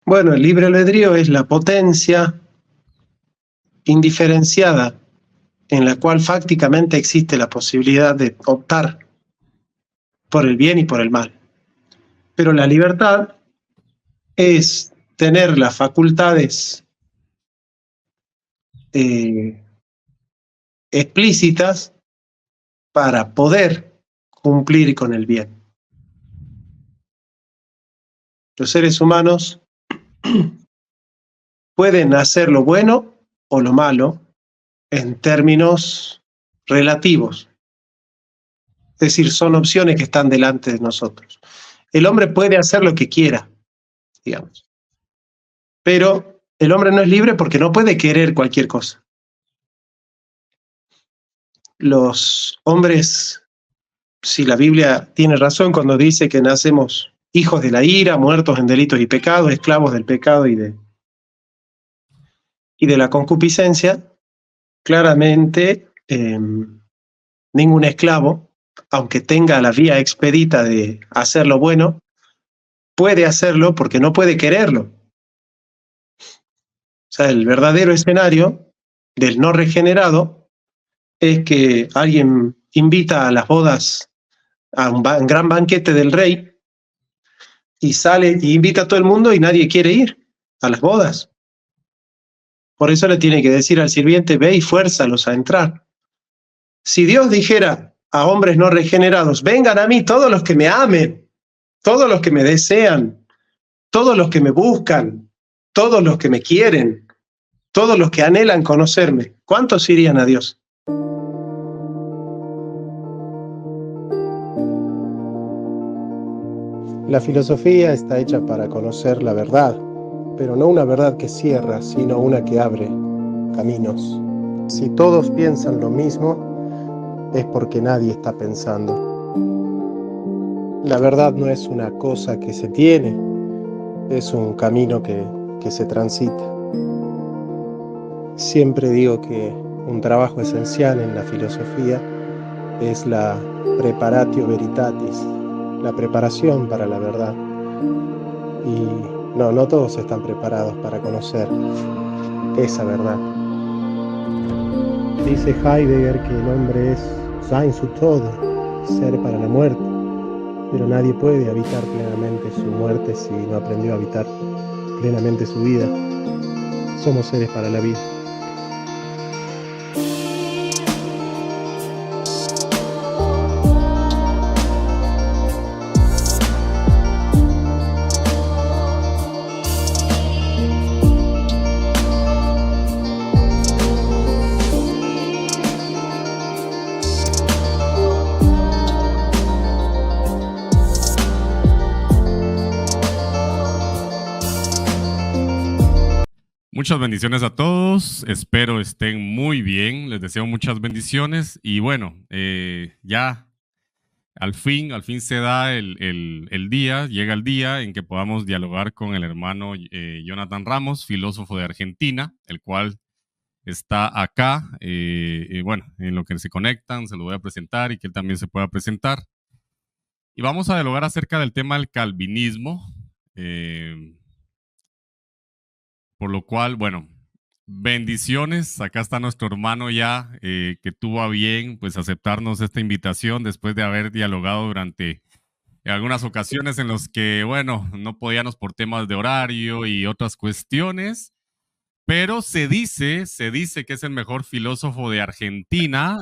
Bueno, el libre albedrío es la potencia indiferenciada en la cual fácticamente existe la posibilidad de optar por el bien y por el mal. Pero la libertad es tener las facultades explícitas para poder cumplir con el bien. Los seres humanos pueden hacer lo bueno o lo malo en términos relativos. Es decir, son opciones que están delante de nosotros. El hombre puede hacer lo que quiera, digamos. Pero el hombre no es libre porque no puede querer cualquier cosa. Los hombres, si la Biblia tiene razón cuando dice que nacemos hijos de la ira, muertos en delitos y pecados, esclavos del pecado y de la concupiscencia, claramente ningún esclavo, aunque tenga la vía expedita de hacer lo bueno, puede hacerlo porque no puede quererlo. O sea, el verdadero escenario del no regenerado es que alguien invita a las bodas, a un gran banquete del rey, y sale y invita a todo el mundo y nadie quiere ir a las bodas. Por eso le tiene que decir al sirviente, ve y fuérzalos a entrar. Si Dios dijera a hombres no regenerados, vengan a mí todos los que me amen, todos los que me desean, todos los que me buscan, todos los que me quieren, todos los que anhelan conocerme, ¿cuántos irían a Dios? La filosofía está hecha para conocer la verdad, pero no una verdad que cierra, sino una que abre caminos. Si todos piensan lo mismo, es porque nadie está pensando. La verdad no es una cosa que se tiene, es un camino que se transita. Siempre digo que un trabajo esencial en la filosofía es la preparatio veritatis, la preparación para la verdad. Y no todos están preparados para conocer esa verdad. Dice Heidegger que el hombre es sein zu Tode, ser para la muerte, pero nadie puede habitar plenamente su muerte si no aprendió a habitar plenamente su vida. Somos seres para la vida. Muchas bendiciones a todos, espero estén muy bien, les deseo muchas bendiciones y bueno, ya al fin se da el día, llega el día en que podamos dialogar con el hermano Jonathan Ramos, filósofo de Argentina, el cual está acá, bueno, en lo que se conectan, se lo voy a presentar y que él también se pueda presentar. Y vamos a dialogar acerca del tema del calvinismo, por lo cual, bueno, bendiciones. Acá está nuestro hermano ya, que tuvo a bien pues aceptarnos esta invitación después de haber dialogado durante algunas ocasiones en los que, bueno, no podíamos por temas de horario y otras cuestiones, pero se dice que es el mejor filósofo de Argentina.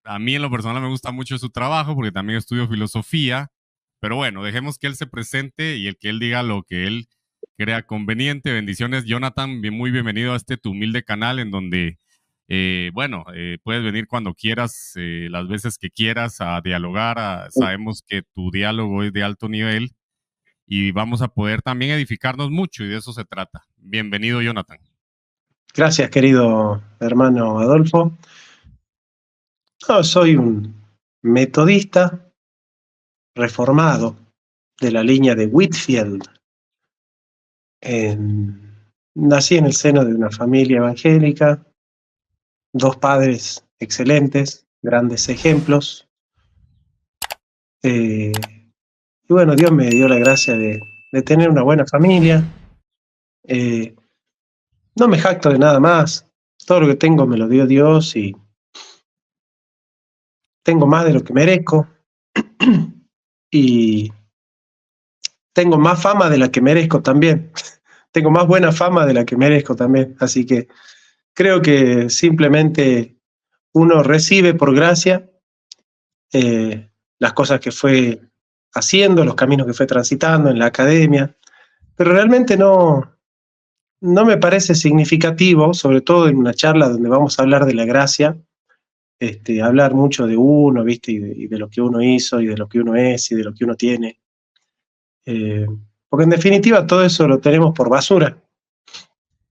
A mí en lo personal me gusta mucho su trabajo porque también estudio filosofía, pero bueno, dejemos que él se presente y el que él diga lo que él crea conveniente. Bendiciones, Jonathan, muy bienvenido a este tu humilde canal en donde, bueno, puedes venir cuando quieras, las veces que quieras a dialogar. Sabemos que tu diálogo es de alto nivel y vamos a poder también edificarnos mucho y de eso se trata. Bienvenido, Jonathan. Gracias, querido hermano Adolfo. No, soy un metodista reformado de la línea de Whitefield. Nací en el seno de una familia evangélica, dos padres excelentes, grandes ejemplos. Y bueno, Dios me dio la gracia de tener una buena familia, No me jacto de nada más. Todo lo que tengo me lo dio Dios y tengo más de lo que merezco. Y tengo más fama de la que merezco también. Tengo más buena fama de la que merezco también. Así que creo que simplemente uno recibe por gracia las cosas que fue haciendo, los caminos que fue transitando en la academia, pero realmente no me parece significativo, sobre todo en una charla donde vamos a hablar de la gracia, hablar mucho de uno, ¿viste? Y de lo que uno hizo, y de lo que uno es, y de lo que uno tiene. Porque en definitiva todo eso lo tenemos por basura.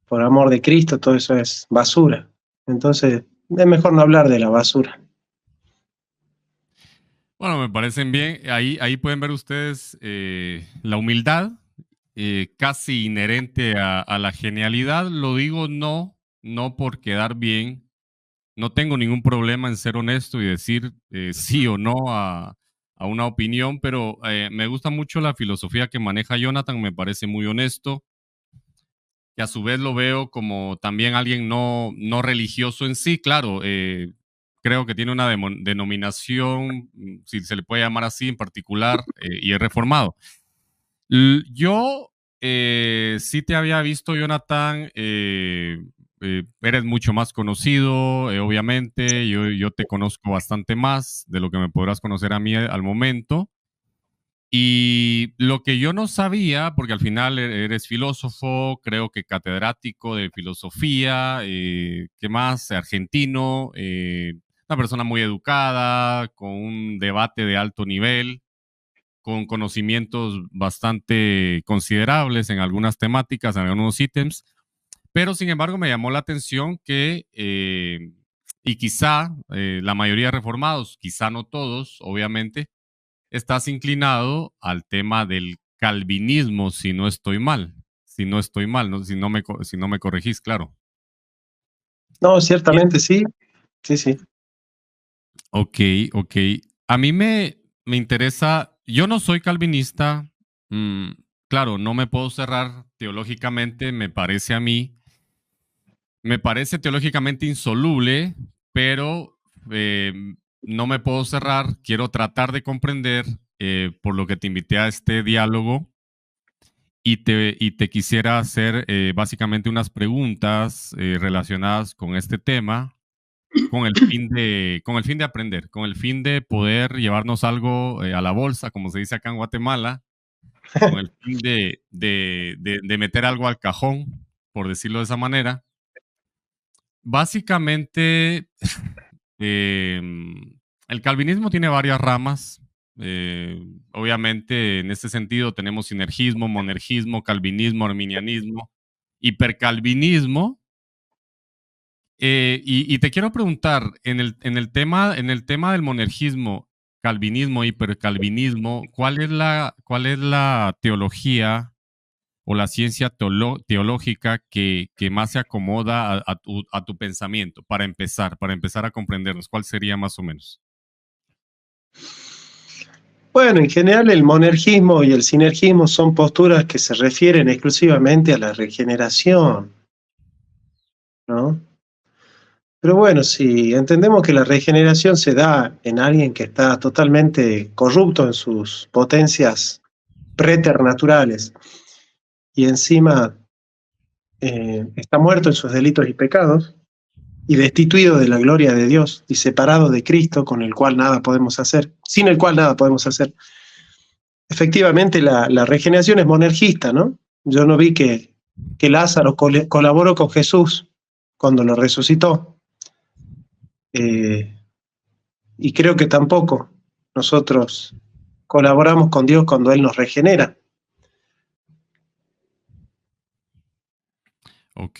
Por amor de Cristo, todo eso es basura. Entonces, es mejor no hablar de la basura. Bueno, me parecen bien. Ahí pueden ver ustedes la humildad casi inherente a la genialidad. Lo digo no por quedar bien. No tengo ningún problema en ser honesto y decir sí o no a una opinión, pero me gusta mucho la filosofía que maneja Jonathan, me parece muy honesto, y a su vez lo veo como también alguien no religioso en sí, claro, creo que tiene una denominación, si se le puede llamar así en particular, y es reformado. Yo sí te había visto, Jonathan, eres mucho más conocido, obviamente, yo te conozco bastante más de lo que me podrás conocer a mí al momento. Y lo que yo no sabía, porque al final eres filósofo, creo que catedrático de filosofía, ¿qué más? Argentino, una persona muy educada, con un debate de alto nivel, con conocimientos bastante considerables en algunas temáticas, en algunos ítems, pero sin embargo me llamó la atención que, y quizá la mayoría de reformados, quizá no todos, obviamente, estás inclinado al tema del calvinismo, si no estoy mal, ¿no? Si no me corregís, claro. No, ciertamente sí, sí, sí. Ok, ok. A mí me interesa, yo no soy calvinista, mm, claro, no me puedo cerrar teológicamente, me parece teológicamente insoluble, pero eh, no me puedo cerrar, quiero tratar de comprender, por lo que te invité a este diálogo y te quisiera hacer básicamente unas preguntas relacionadas con este tema con el fin de aprender, con el fin de poder llevarnos algo a la bolsa, como se dice acá en Guatemala, con el fin de meter algo al cajón, por decirlo de esa manera. Básicamente, eh, el calvinismo tiene varias ramas. Obviamente, en este sentido, tenemos sinergismo, monergismo, calvinismo, arminianismo, hipercalvinismo. Y te quiero preguntar, en el tema del monergismo, calvinismo, hipercalvinismo, cuál es la teología o la ciencia teológica que más se acomoda a tu pensamiento para empezar a comprendernos? ¿Cuál sería más o menos? Bueno, en general el monergismo y el sinergismo son posturas que se refieren exclusivamente a la regeneración, ¿no? Pero bueno, si entendemos que la regeneración se da en alguien que está totalmente corrupto en sus potencias preternaturales y encima está muerto en sus delitos y pecados y destituido de la gloria de Dios y separado de Cristo, con el cual nada podemos hacer, sin el cual nada podemos hacer. Efectivamente, la regeneración es monergista, ¿no? Yo no vi que Lázaro colaboró con Jesús cuando lo resucitó. Y creo que tampoco nosotros colaboramos con Dios cuando Él nos regenera. Ok.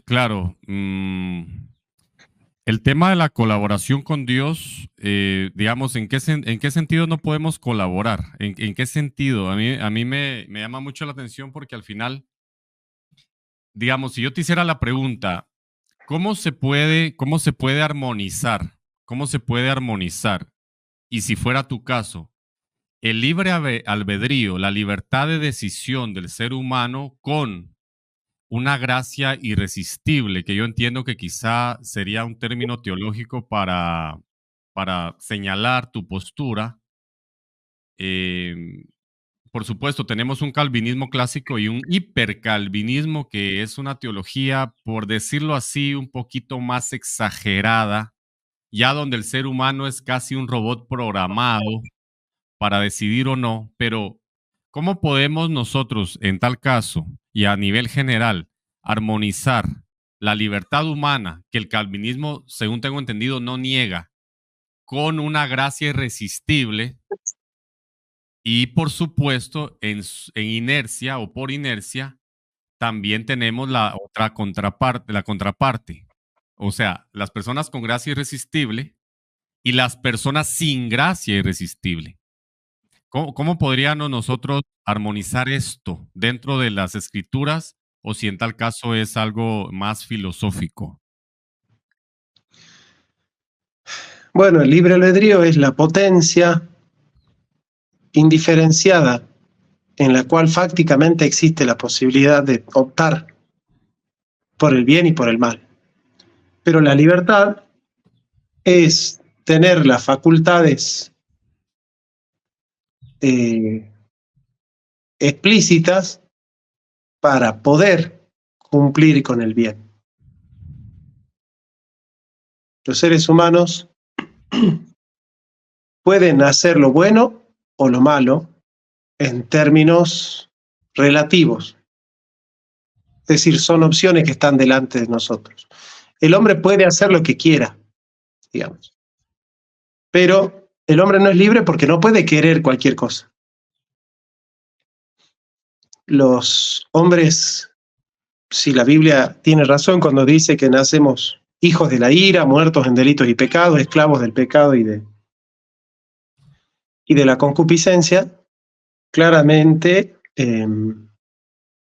Claro. El tema de la colaboración con Dios, digamos, ¿en qué sentido no podemos colaborar? En qué sentido? A mí me llama mucho la atención porque al final, digamos, si yo te hiciera la pregunta, cómo se puede armonizar? ¿Cómo se puede armonizar? Y si fuera tu caso, el libre albedrío, la libertad de decisión del ser humano con una gracia irresistible, que yo entiendo que quizá sería un término teológico para señalar tu postura. Por supuesto, tenemos un calvinismo clásico y un hipercalvinismo, que es una teología, por decirlo así, un poquito más exagerada, ya donde el ser humano es casi un robot programado para decidir o no. Pero ¿cómo podemos nosotros, en tal caso, y a nivel general, armonizar la libertad humana, que el calvinismo, según tengo entendido, no niega, con una gracia irresistible? Y por supuesto, en inercia o por inercia, también tenemos la otra contraparte, la contraparte. O sea, las personas con gracia irresistible y las personas sin gracia irresistible. ¿Cómo podríamos nosotros armonizar esto dentro de las escrituras, o si en tal caso es algo más filosófico? Bueno, el libre albedrío es la potencia indiferenciada en la cual fácticamente existe la posibilidad de optar por el bien y por el mal. Pero la libertad es tener las facultades explícitas para poder cumplir con el bien. Los seres humanos pueden hacer lo bueno o lo malo en términos relativos. Es decir, son opciones que están delante de nosotros. El hombre puede hacer lo que quiera, digamos. Pero el hombre no es libre porque no puede querer cualquier cosa. Los hombres, si la Biblia tiene razón cuando dice que nacemos hijos de la ira, muertos en delitos y pecados, esclavos del pecado y de la concupiscencia, claramente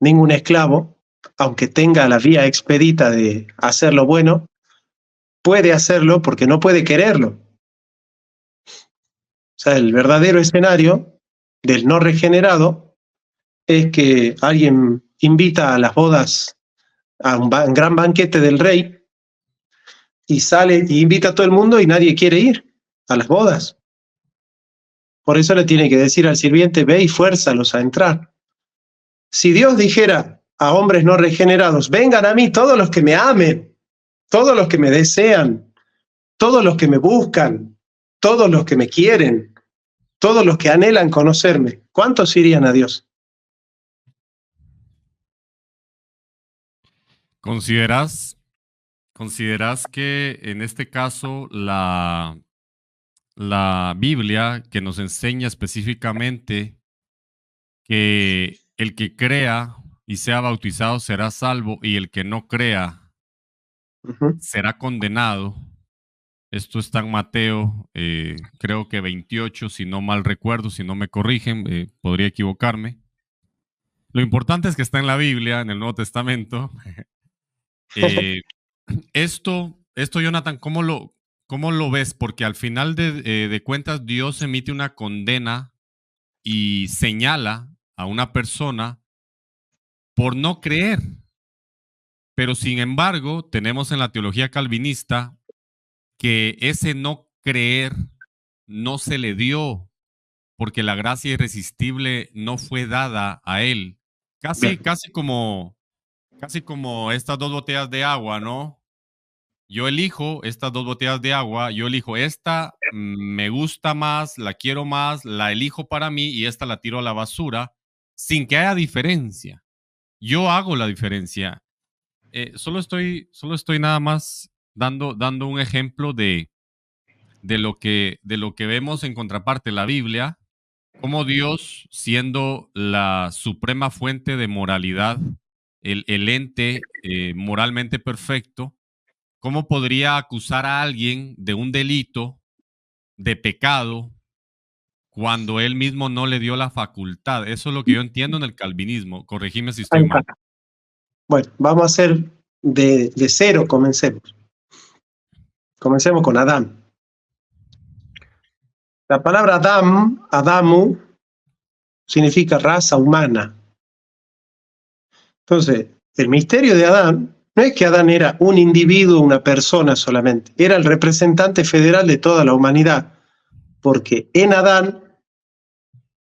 ningún esclavo, aunque tenga la vía expedita de hacer lo bueno, puede hacerlo porque no puede quererlo. O sea, el verdadero escenario del no regenerado es que alguien invita a las bodas, a un gran banquete del rey, y sale y invita a todo el mundo y nadie quiere ir a las bodas. Por eso le tiene que decir al sirviente, ve y fuérzalos a entrar. Si Dios dijera a hombres no regenerados, vengan a mí todos los que me amen, todos los que me desean, todos los que me buscan, todos los que me quieren, todos los que anhelan conocerme, ¿cuántos irían a Dios? ¿Consideras que en este caso la Biblia, que nos enseña específicamente que el que crea y sea bautizado será salvo, y el que no crea será condenado? Esto está en Mateo, creo que 28, si no mal recuerdo, si no me corrigen, podría equivocarme. Lo importante es que está en la Biblia, en el Nuevo Testamento. Esto, Jonathan, ¿cómo lo ves? Porque al final de cuentas Dios emite una condena y señala a una persona por no creer. Pero sin embargo, tenemos en la teología calvinista que ese no creer no se le dio porque la gracia irresistible no fue dada a él. Casi como estas dos botellas de agua, ¿no? Yo elijo estas dos botellas de agua, yo elijo esta, me gusta más, la quiero más, la elijo para mí, y esta la tiro a la basura sin que haya diferencia. Yo hago la diferencia. Solo estoy nada más dando un ejemplo de lo que vemos en contraparte, la Biblia, como Dios, siendo la suprema fuente de moralidad, el ente moralmente perfecto, ¿cómo podría acusar a alguien de un delito, de pecado, cuando él mismo no le dio la facultad? Eso es lo que yo entiendo en el calvinismo. Corregime si estoy mal. Bueno, vamos a hacer de cero, comencemos. Comencemos con Adán. La palabra Adam, Adamu, significa raza humana. Entonces, el misterio de Adán no es que Adán era un individuo, una persona solamente, era el representante federal de toda la humanidad, porque en Adán,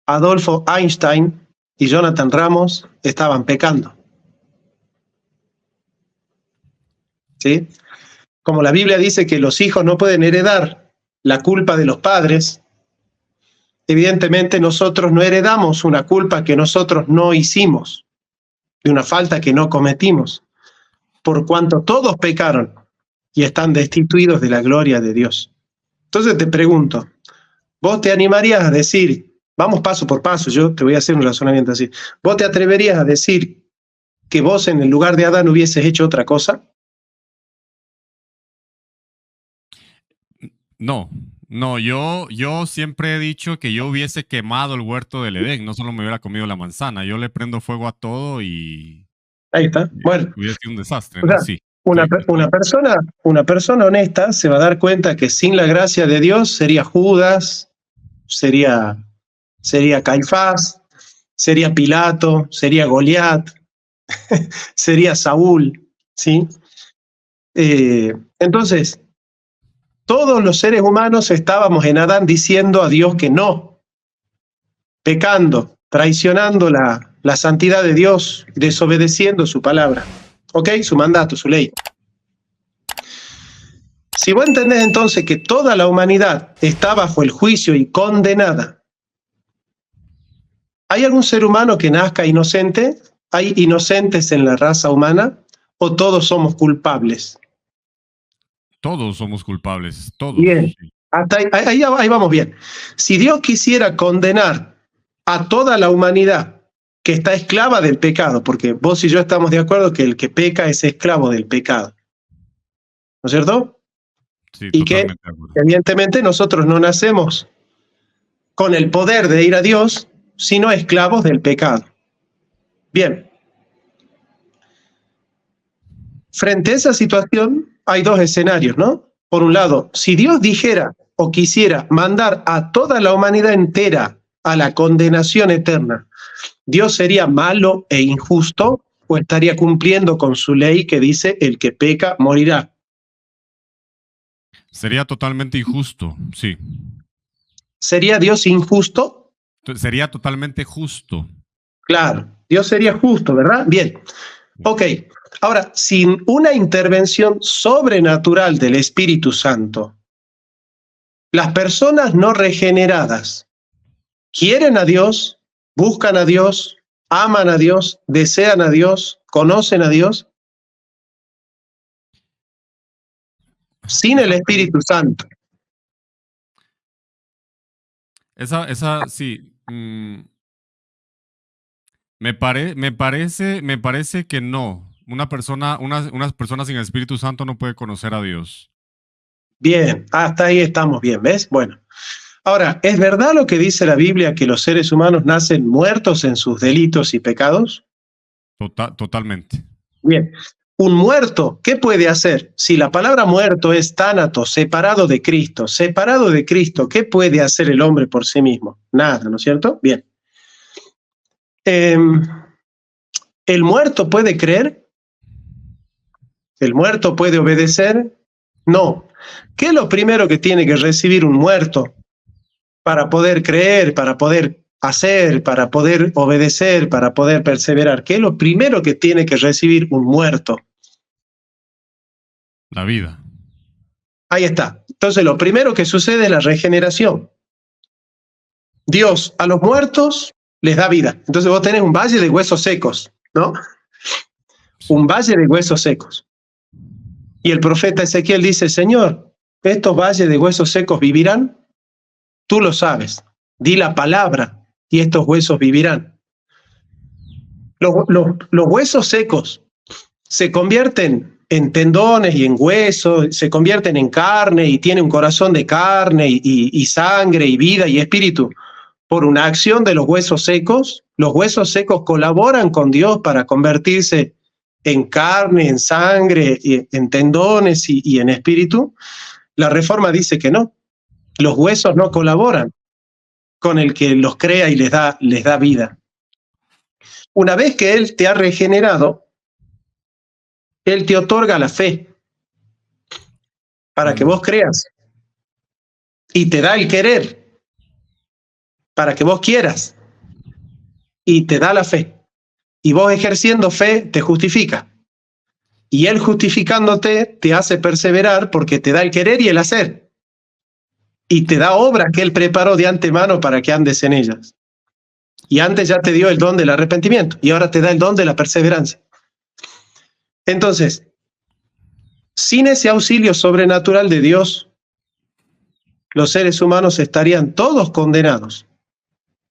Adolfo Einstein y Jonathan Ramos estaban pecando. ¿Sí? Como la Biblia dice que los hijos no pueden heredar la culpa de los padres, evidentemente nosotros no heredamos una culpa que nosotros no hicimos, de una falta que no cometimos, por cuanto todos pecaron y están destituidos de la gloria de Dios. Entonces te pregunto, ¿vos te animarías a decir, vamos paso por paso, yo te voy a hacer un razonamiento así, ¿vos te atreverías a decir que vos en el lugar de Adán hubieses hecho otra cosa? No, yo siempre he dicho que yo hubiese quemado el huerto del Edén, no solo me hubiera comido la manzana, yo le prendo fuego a todo y Ahí está. Bueno, hubiera sido un desastre, o ¿no? sea, Sí. una persona honesta se va a dar cuenta que sin la gracia de Dios sería Judas, sería Caifás, sería Pilato, sería Goliat, sería Saúl, ¿sí? Entonces, todos los seres humanos estábamos en Adán diciendo a Dios que no, pecando, traicionando la santidad de Dios, desobedeciendo su palabra, ¿ok? Su mandato, su ley. Si vos entendés entonces que toda la humanidad está bajo el juicio y condenada, ¿hay algún ser humano que nazca inocente? ¿Hay inocentes en la raza humana? ¿O todos somos culpables? Todos somos culpables, todos. Bien, Sí. hasta ahí vamos bien. Si Dios quisiera condenar a toda la humanidad que está esclava del pecado, porque vos y yo estamos de acuerdo que el que peca es esclavo del pecado, ¿no es cierto? Sí, Y que totalmente de acuerdo. evidentemente nosotros no nacemos con el poder de ir a Dios, sino esclavos del pecado. Bien. Frente a esa situación hay dos escenarios, ¿no? Por un lado, si Dios dijera o quisiera mandar a toda la humanidad entera a la condenación eterna, ¿Dios sería malo e injusto o estaría cumpliendo con su ley que dice el que peca morirá? Sería totalmente injusto, sí. ¿Sería Dios injusto? Sería totalmente justo. Claro, Dios sería justo, ¿verdad? Bien. Ok, ahora, sin una intervención sobrenatural del Espíritu Santo, las personas no regeneradas quieren a Dios, buscan a Dios, aman a Dios, desean a Dios, conocen a Dios, sin el Espíritu Santo. Esa sí. Me parece que no. Unas personas sin el Espíritu Santo no puede conocer a Dios. Bien, hasta ahí estamos bien, ¿ves? Bueno, ahora, ¿es verdad lo que dice la Biblia que los seres humanos nacen muertos en sus delitos y pecados? Totalmente. Bien, un muerto, ¿qué puede hacer? Si la palabra muerto es tánatos, separado de Cristo, ¿qué puede hacer el hombre por sí mismo? Nada, ¿no es cierto? Bien. ¿El muerto puede creer? ¿El muerto puede obedecer? No. ¿Qué es lo primero que tiene que recibir un muerto para poder creer, para poder hacer, para poder obedecer, para poder perseverar? ¿Qué es lo primero que tiene que recibir un muerto? La vida. Ahí está. Entonces lo primero que sucede es la regeneración. Dios a los muertos les da vida. Entonces vos tenés un valle de huesos secos, ¿no? Un valle de huesos secos. Y el profeta Ezequiel dice, Señor, ¿estos valles de huesos secos vivirán? Tú lo sabes. Di la palabra y estos huesos vivirán. Los huesos secos se convierten en tendones y en huesos, se convierten en carne y tienen un corazón de carne y sangre y vida y espíritu. Por una acción de los huesos secos colaboran con Dios para convertirse en carne, en sangre, en tendones y en espíritu. La Reforma dice que no. Los huesos no colaboran con el que los crea y les da vida. Una vez que Él te ha regenerado, Él te otorga la fe para que vos creas y te da el querer para que vos quieras y te da la fe. Y vos ejerciendo fe te justifica. Y Él justificándote te hace perseverar porque te da el querer y el hacer. Y te da obras que Él preparó de antemano para que andes en ellas. Y antes ya te dio el don del arrepentimiento y ahora te da el don de la perseverancia. Entonces, sin ese auxilio sobrenatural de Dios, los seres humanos estarían todos condenados.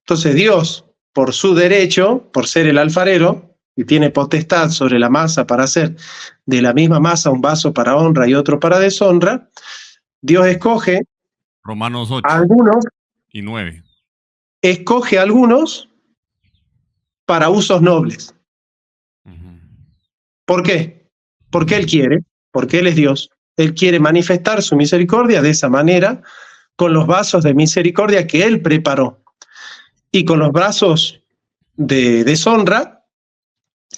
Entonces Dios, por su derecho, por ser el alfarero, y tiene potestad sobre la masa para hacer de la misma masa un vaso para honra y otro para deshonra, Dios escoge Romanos 8 a algunos, y 9. escoge a algunos para usos nobles. ¿Por qué? Porque Él quiere, porque Él es Dios. Él quiere manifestar su misericordia de esa manera, con los vasos de misericordia que Él preparó. Y con los brazos de deshonra,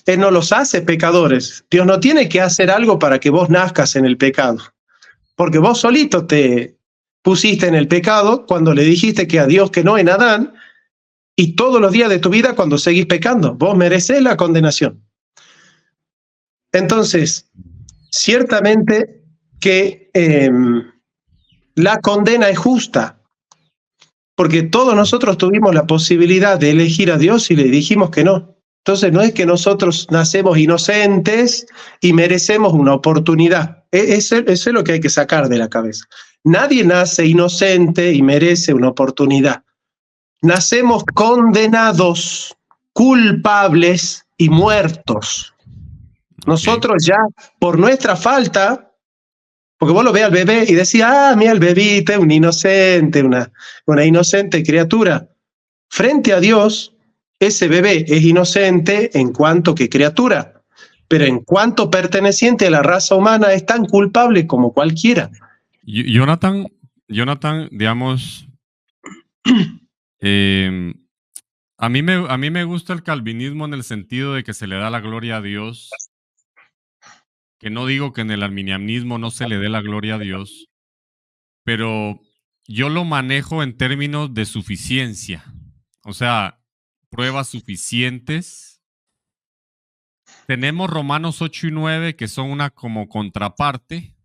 Él no los hace pecadores. Dios no tiene que hacer algo para que vos nazcas en el pecado. Porque vos solito te pusiste en el pecado cuando le dijiste que a Dios que no en Adán, y todos los días de tu vida cuando seguís pecando. Vos merecés la condenación. Entonces, ciertamente que la condena es justa, porque todos nosotros tuvimos la posibilidad de elegir a Dios y le dijimos que no. Entonces no es que nosotros nacemos inocentes y merecemos una oportunidad. Eso es lo que hay que sacar de la cabeza. Nadie nace inocente y merece una oportunidad. Nacemos condenados, culpables y muertos. Nosotros ya, por nuestra falta, porque vos lo ves al bebé y decís, mira el bebito, es un inocente, una inocente criatura. Frente a Dios, ese bebé es inocente en cuanto que criatura, pero en cuanto perteneciente a la raza humana es tan culpable como cualquiera. Jonathan, digamos, a mí me gusta el calvinismo en el sentido de que se le da la gloria a Dios, que no digo que en el arminianismo no se le dé la gloria a Dios, pero yo lo manejo en términos de suficiencia, o sea, pruebas suficientes. Tenemos Romanos 8 y 9 que son una como contraparte,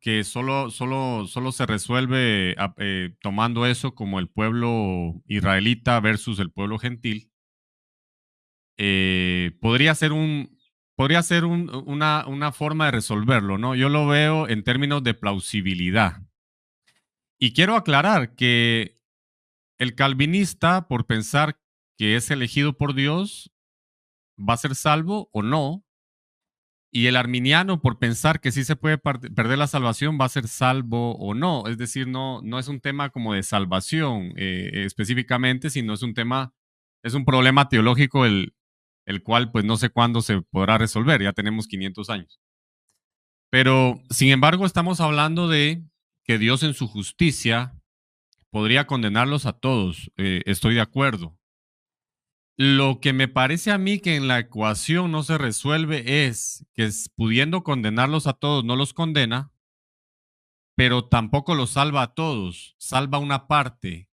que solo se resuelve tomando eso como el pueblo israelita versus el pueblo gentil. Podría ser una forma de resolverlo, ¿no? Yo lo veo en términos de plausibilidad. Y quiero aclarar que el calvinista, por pensar que es elegido por Dios, va a ser salvo o no. Y el arminiano, por pensar que sí se puede perder la salvación, va a ser salvo o no. Es decir, no es un tema como de salvación específicamente, sino es un problema teológico el cual pues no sé cuándo se podrá resolver. Ya tenemos 500 años. Pero, sin embargo, estamos hablando de que Dios en su justicia podría condenarlos a todos. Estoy de acuerdo. Lo que me parece a mí que en la ecuación no se resuelve es que pudiendo condenarlos a todos no los condena, pero tampoco los salva a todos, salva una parte.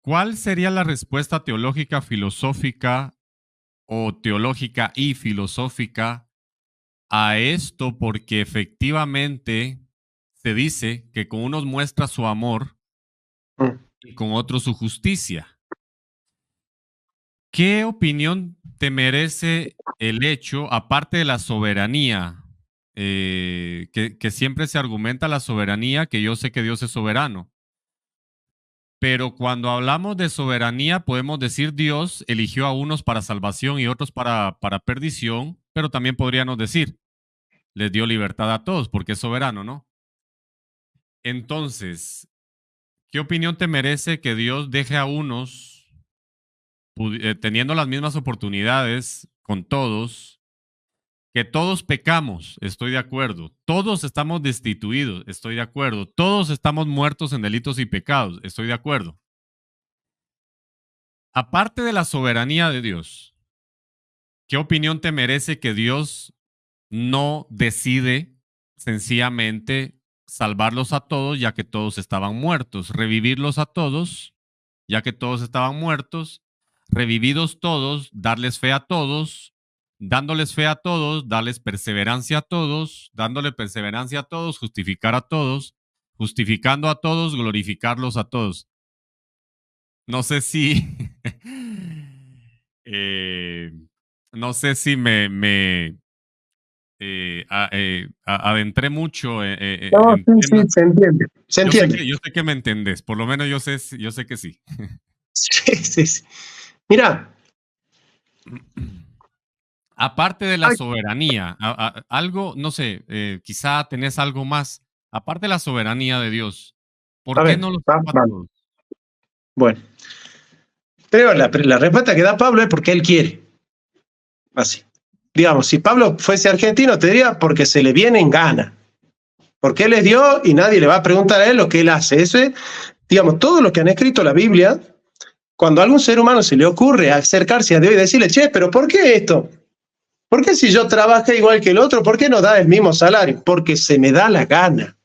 ¿Cuál sería la respuesta teológica, filosófica o teológica y filosófica a esto? Porque efectivamente se dice que con unos muestra su amor y con otros su justicia. ¿Qué opinión te merece el hecho, aparte de la soberanía, que siempre se argumenta la soberanía, que yo sé que Dios es soberano? Pero cuando hablamos de soberanía, podemos decir Dios eligió a unos para salvación y otros para perdición, pero también podríamos decir, les dio libertad a todos porque es soberano, ¿no? Entonces, ¿qué opinión te merece que Dios deje a unos teniendo las mismas oportunidades con todos, que todos pecamos? Estoy de acuerdo. Todos estamos destituidos, estoy de acuerdo. Todos estamos muertos en delitos y pecados, estoy de acuerdo. aparte de la soberanía de Dios, ¿qué opinión te merece que Dios no decide sencillamente salvarlos a todos, ya que todos estaban muertos, revivirlos a todos, ya que todos estaban muertos, revividos todos, darles fe a todos, dándoles fe a todos, darles perseverancia a todos, dándole perseverancia a todos, justificar a todos, justificando a todos, glorificarlos a todos? No sé si eh, no sé si me adentré mucho No, en sí, sí, temas. se entiende. Se entiende. Yo sé que me entendés, por lo menos yo sé que sí. Sí, sí, sí. Mira, Aparte de la ay, soberanía, algo, no sé, quizá tenés algo más. Aparte de la soberanía de Dios, a ¿por qué ver, no los salva a vamos. todos? Bueno, pero la respuesta que da Pablo es porque él quiere. Así. Digamos, si Pablo fuese argentino, te diría porque se le viene en gana. Porque él es Dios y nadie le va a preguntar a él lo que él hace. Eso es, digamos, todo lo que han escrito la Biblia, cuando a algún ser humano se le ocurre acercarse a Dios y decirle, che, pero ¿por qué esto? ¿Por qué si yo trabajo igual que el otro, por qué no da el mismo salario? Porque se me da la gana.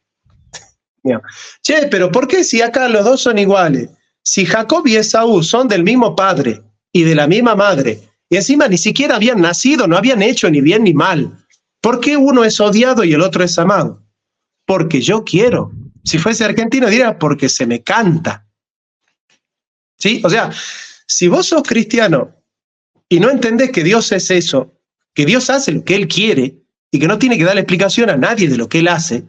Digamos, che, pero ¿por qué si acá los dos son iguales? Si Jacob y Esaú son del mismo padre y de la misma madre, y encima ni siquiera habían nacido, no habían hecho ni bien ni mal, ¿por qué uno es odiado y el otro es amado? Porque yo quiero. Si fuese argentino diría porque se me canta. ¿Sí? O sea, si vos sos cristiano y no entendés que Dios es eso, que Dios hace lo que Él quiere y que no tiene que darle explicación a nadie de lo que Él hace,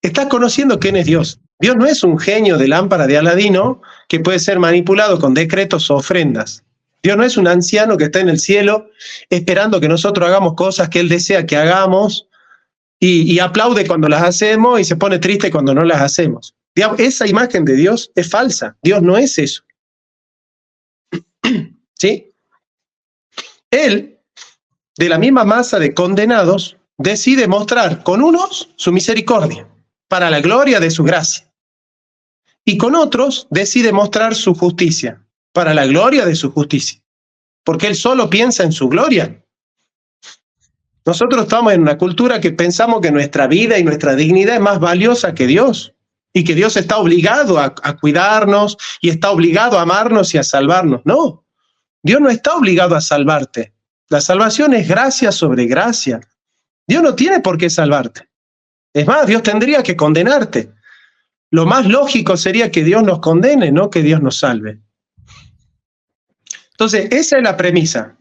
estás conociendo quién es Dios. Dios no es un genio de lámpara de Aladino que puede ser manipulado con decretos o ofrendas. Dios no es un anciano que está en el cielo esperando que nosotros hagamos cosas que Él desea que hagamos y aplaude cuando las hacemos y se pone triste cuando no las hacemos. Digamos, esa imagen de Dios es falsa. Dios no es eso. ¿Sí? Él, de la misma masa de condenados, decide mostrar con unos su misericordia para la gloria de su gracia. Y con otros decide mostrar su justicia para la gloria de su justicia. Porque Él solo piensa en su gloria. Nosotros estamos en una cultura que pensamos que nuestra vida y nuestra dignidad es más valiosa que Dios y que Dios está obligado a cuidarnos y está obligado a amarnos y a salvarnos. No, Dios no está obligado a salvarte. La salvación es gracia sobre gracia. Dios no tiene por qué salvarte. Es más, Dios tendría que condenarte. Lo más lógico sería que Dios nos condene, no que Dios nos salve. Entonces, esa es la premisa.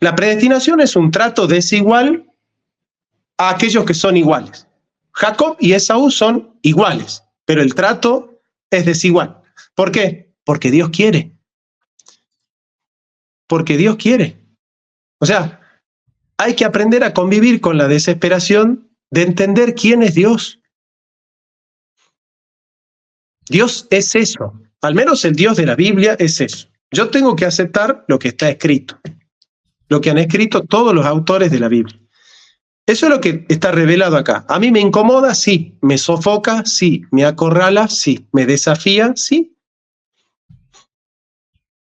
La predestinación es un trato desigual a aquellos que son iguales. Jacob y Esaú son iguales, pero el trato es desigual. ¿Por qué? Porque Dios quiere. Porque Dios quiere. O sea, hay que aprender a convivir con la desesperación de entender quién es Dios. Dios es eso. Al menos el Dios de la Biblia es eso. Yo tengo que aceptar lo que está escrito. Lo que han escrito todos los autores de la Biblia. Eso es lo que está revelado acá. A mí me incomoda, sí. Me sofoca, sí. Me acorrala, sí. Me desafía, sí.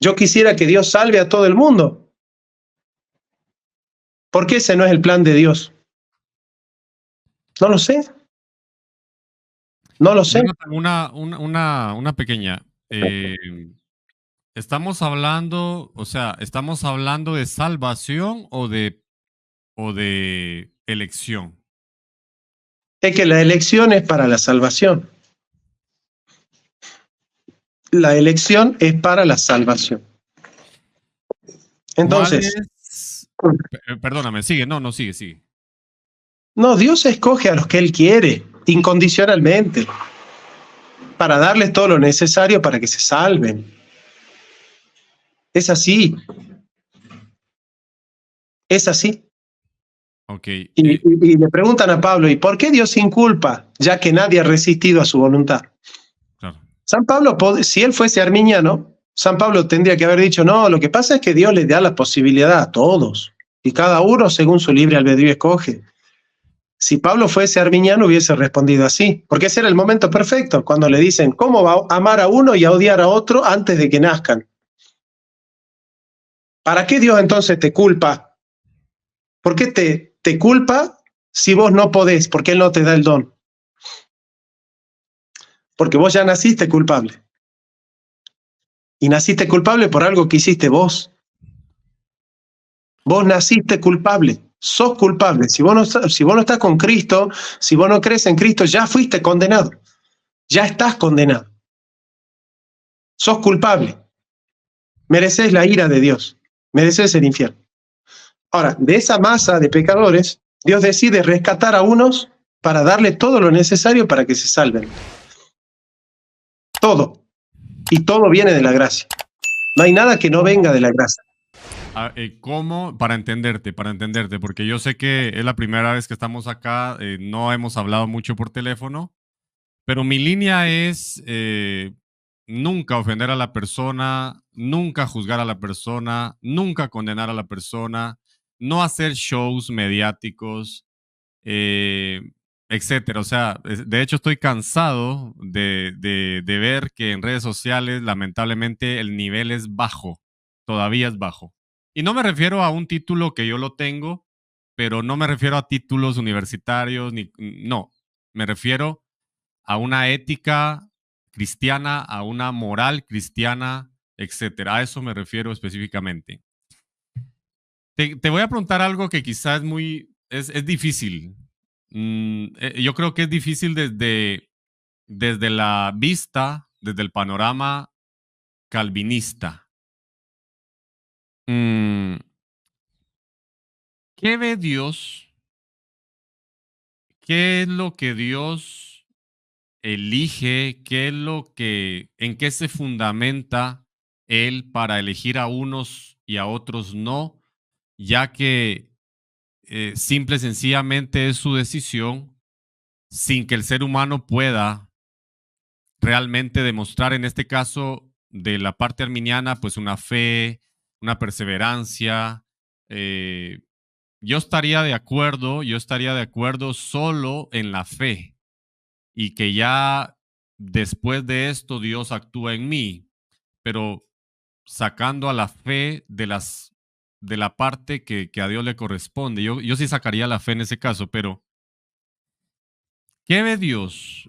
Yo quisiera que Dios salve a todo el mundo. ¿Por qué ese no es el plan de Dios? No lo sé. No lo sé. Una pequeña. Estamos hablando, o sea, ¿estamos hablando de salvación o de elección? Es que la elección es para la salvación. La elección es para la salvación. Entonces, perdóname, sigue, no, sigue. No, Dios escoge a los que Él quiere, incondicionalmente, para darles todo lo necesario para que se salven. Es así. Es así. Okay. Y le preguntan a Pablo, ¿y por qué Dios sin culpa, ya que nadie ha resistido a su voluntad? Claro. San Pablo, si él fuese arminiano, San Pablo tendría que haber dicho, no, lo que pasa es que Dios le da la posibilidad a todos, y cada uno según su libre albedrío escoge. Si Pablo fuese arminiano hubiese respondido así, porque ese era el momento perfecto, cuando le dicen, ¿cómo va a amar a uno y a odiar a otro antes de que nazcan? ¿Para qué Dios entonces te culpa? ¿Por qué te culpa si vos no podés? ¿Por qué Él no te da el don? Porque vos ya naciste culpable. Y naciste culpable por algo que hiciste vos. Vos naciste culpable, sos culpable. Si vos no estás con Cristo, si vos no crees en Cristo, ya fuiste condenado. Ya estás condenado. Sos culpable. Mereces la ira de Dios. Mereces el infierno. Ahora, de esa masa de pecadores, Dios decide rescatar a unos para darle todo lo necesario para que se salven. Todo. Y todo viene de la gracia. No hay nada que no venga de la gracia. ¿Cómo? Para entenderte, porque yo sé que es la primera vez que estamos acá, no hemos hablado mucho por teléfono, pero mi línea es nunca ofender a la persona, nunca juzgar a la persona, nunca condenar a la persona, no hacer shows mediáticos, eh, etcétera. O sea, de hecho estoy cansado de ver que en redes sociales lamentablemente el nivel es bajo, todavía es bajo. Y no me refiero a un título que yo lo tengo, pero no me refiero a títulos universitarios, no, me refiero a una ética cristiana, a una moral cristiana, etcétera. A eso me refiero específicamente. Te voy a preguntar algo que quizás es difícil. Yo creo que es difícil desde la vista, desde el panorama calvinista. Mm, ¿Qué ve Dios? ¿Qué es lo que Dios elige? ¿En qué se fundamenta Él para elegir a unos y a otros no? Ya que simple y sencillamente es su decisión sin que el ser humano pueda realmente demostrar, en este caso de la parte arminiana, pues una fe, una perseverancia. eh, yo estaría de acuerdo solo en la fe y que ya después de esto Dios actúa en mí, pero sacando a la fe de la parte que a Dios le corresponde. Yo sí sacaría la fe en ese caso, pero ¿qué ve Dios?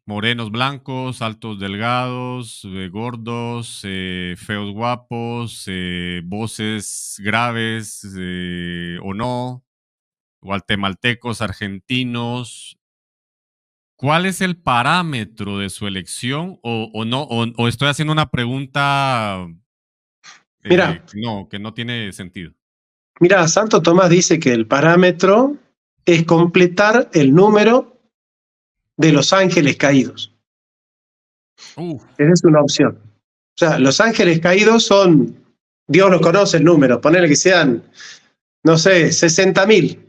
Morenos blancos, altos delgados, gordos, feos guapos, voces graves o no, guatemaltecos, argentinos. ¿Cuál es el parámetro de su elección? O no, o estoy haciendo una pregunta Mira, que no tiene sentido. mira, Santo Tomás dice que el parámetro es completar el número de los ángeles caídos. Uf, Esa es una opción. O sea, los ángeles caídos son, Dios los conoce el número, ponele que sean, no sé, 60.000.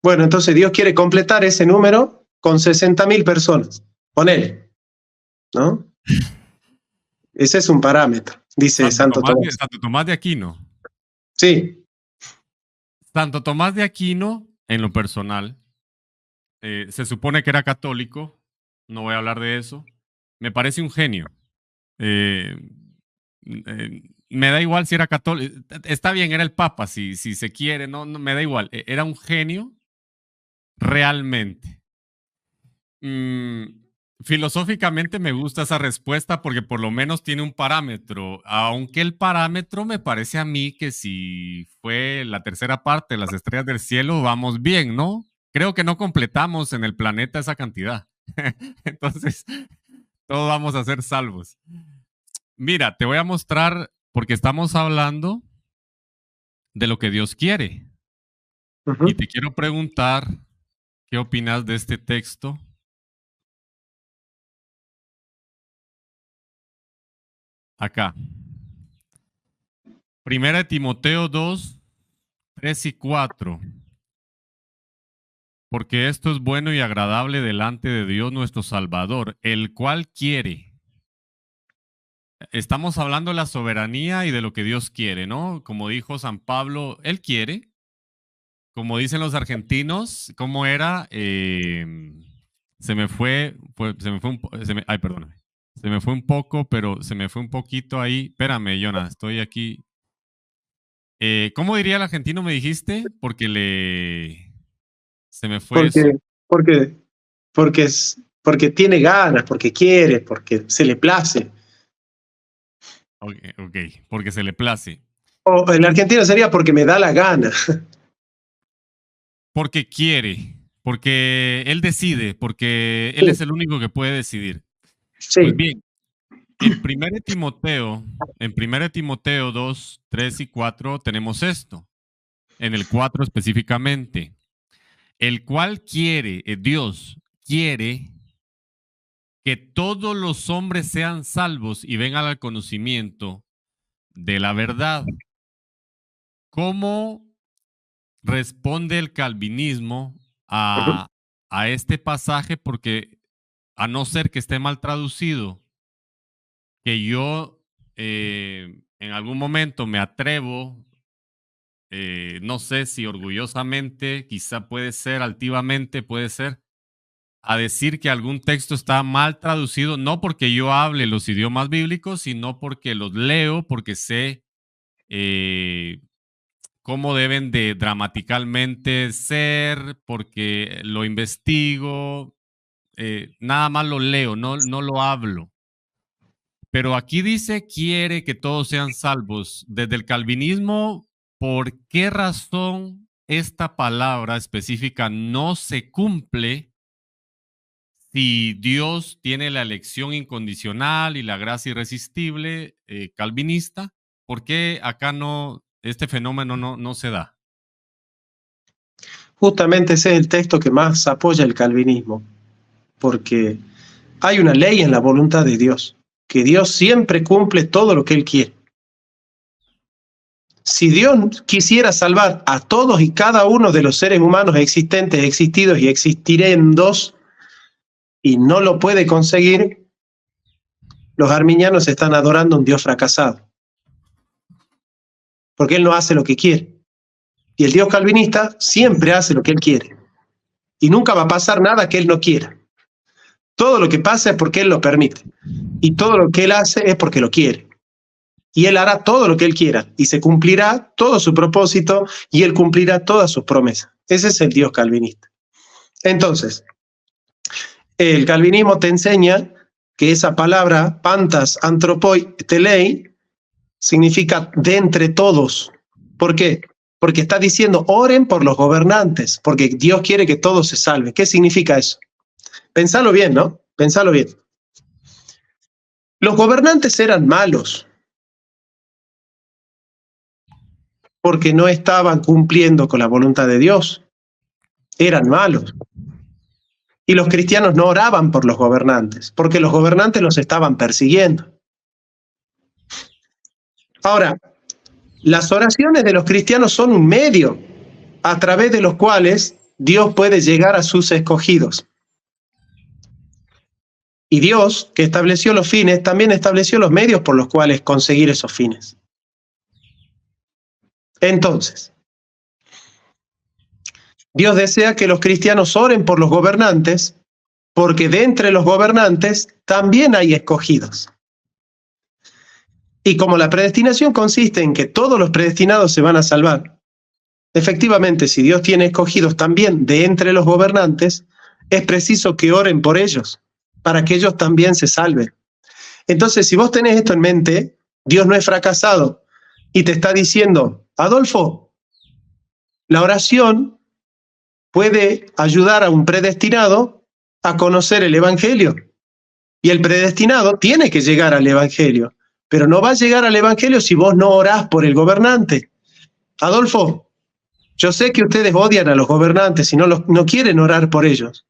Bueno, entonces Dios quiere completar ese número con 60.000 personas. Ponele, ¿no? Ese es un parámetro, dice Santo Tomás. Santo Tomás de Aquino. Sí, Santo Tomás de Aquino, en lo personal, se supone que era católico, no voy a hablar de eso. Me parece un genio. Eh, Me da igual si era católico. Está bien, era el Papa, si se quiere, no me da igual. Era un genio realmente. Filosóficamente me gusta esa respuesta porque por lo menos tiene un parámetro, aunque el parámetro me parece a mí que si fue la tercera parte de las estrellas del cielo, vamos bien, ¿no? Creo que no completamos en el planeta esa cantidad. Entonces, todos vamos a ser salvos. Mira, te voy a mostrar, porque estamos hablando de lo que Dios quiere. Y te quiero preguntar, ¿qué opinas de este texto? Acá. Primera de Timoteo 2, 3 y 4. Porque esto es bueno y agradable delante de Dios nuestro Salvador, el cual quiere. Estamos hablando de la soberanía y de lo que Dios quiere, ¿no? Como dijo San Pablo, Él quiere, como dicen los argentinos, ¿cómo era? Se me fue un poco, pero se me fue un poquito ahí. Espérame, Jonah, estoy aquí. ¿Cómo diría el argentino, me dijiste? Se me fue eso. Porque tiene ganas, porque quiere, porque se le place. Ok, porque se le place. O el argentino sería porque me da la gana. Porque quiere, porque él decide, porque él es el único que puede decidir. Sí. Pues bien, en 1 Timoteo 2, 3 y 4 tenemos esto. En el 4 específicamente. El cual quiere, Dios quiere que todos los hombres sean salvos y vengan al conocimiento de la verdad. ¿Cómo responde el calvinismo a este pasaje? Porque a no ser que esté mal traducido, que yo en algún momento me atrevo, no sé si orgullosamente, quizá puede ser, altivamente puede ser, a decir que algún texto está mal traducido, no porque yo hable los idiomas bíblicos, sino porque los leo, porque sé cómo deben de gramaticalmente ser, porque lo investigo, nada más lo leo, no lo hablo. Pero aquí dice, quiere que todos sean salvos. Desde el calvinismo, ¿por qué razón esta palabra específica no se cumple si Dios tiene la elección incondicional y la gracia irresistible calvinista? ¿Por qué acá este fenómeno no se da? Justamente ese es el texto que más apoya el calvinismo, porque hay una ley en la voluntad de Dios, que Dios siempre cumple todo lo que Él quiere. Si Dios quisiera salvar a todos y cada uno de los seres humanos existentes, existidos y existirendos, y no lo puede conseguir, los arminianos están adorando a un Dios fracasado, porque Él no hace lo que quiere. Y el Dios calvinista siempre hace lo que Él quiere. Y nunca va a pasar nada que Él no quiera. Todo lo que pasa es porque Él lo permite. Y todo lo que Él hace es porque lo quiere. Y Él hará todo lo que Él quiera. Y se cumplirá todo su propósito y Él cumplirá todas sus promesas. Ese es el Dios calvinista. Entonces, el calvinismo te enseña que esa palabra, pantas anthropoi telei, significa de entre todos. ¿Por qué? Porque está diciendo, oren por los gobernantes, porque Dios quiere que todos se salven. ¿Qué significa eso? Pensalo bien, ¿no? Pensalo bien. Los gobernantes eran malos porque no estaban cumpliendo con la voluntad de Dios. Eran malos. Y los cristianos no oraban por los gobernantes, porque los gobernantes los estaban persiguiendo. Ahora, las oraciones de los cristianos son un medio a través de los cuales Dios puede llegar a sus escogidos. Y Dios, que estableció los fines, también estableció los medios por los cuales conseguir esos fines. Entonces, Dios desea que los cristianos oren por los gobernantes, porque de entre los gobernantes también hay escogidos. Y como la predestinación consiste en que todos los predestinados se van a salvar, efectivamente, si Dios tiene escogidos también de entre los gobernantes, es preciso que oren por ellos, para que ellos también se salven. Entonces, si vos tenés esto en mente, Dios no es fracasado y te está diciendo, Adolfo, la oración puede ayudar a un predestinado a conocer el Evangelio. Y el predestinado tiene que llegar al Evangelio, pero no va a llegar al Evangelio si vos no orás por el gobernante. Adolfo, yo sé que ustedes odian a los gobernantes y no quieren orar por ellos,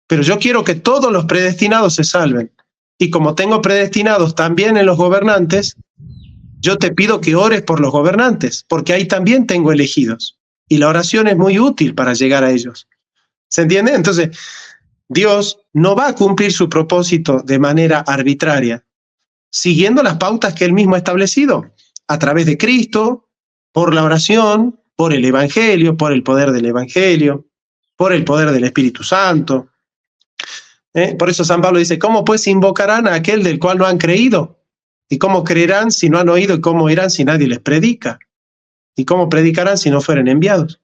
pero yo quiero que todos los predestinados se salven. Y como tengo predestinados también en los gobernantes, yo te pido que ores por los gobernantes, porque ahí también tengo elegidos. Y la oración es muy útil para llegar a ellos. ¿Se entiende? Entonces, Dios no va a cumplir su propósito de manera arbitraria, siguiendo las pautas que Él mismo ha establecido, a través de Cristo, por la oración por el Evangelio, por el poder del Evangelio, por el poder del Espíritu Santo. Por eso San Pablo dice, ¿cómo pues invocarán a aquel del cual no han creído? ¿Y cómo creerán si no han oído? ¿Y cómo irán si nadie les predica? ¿Y cómo predicarán si no fueren enviados?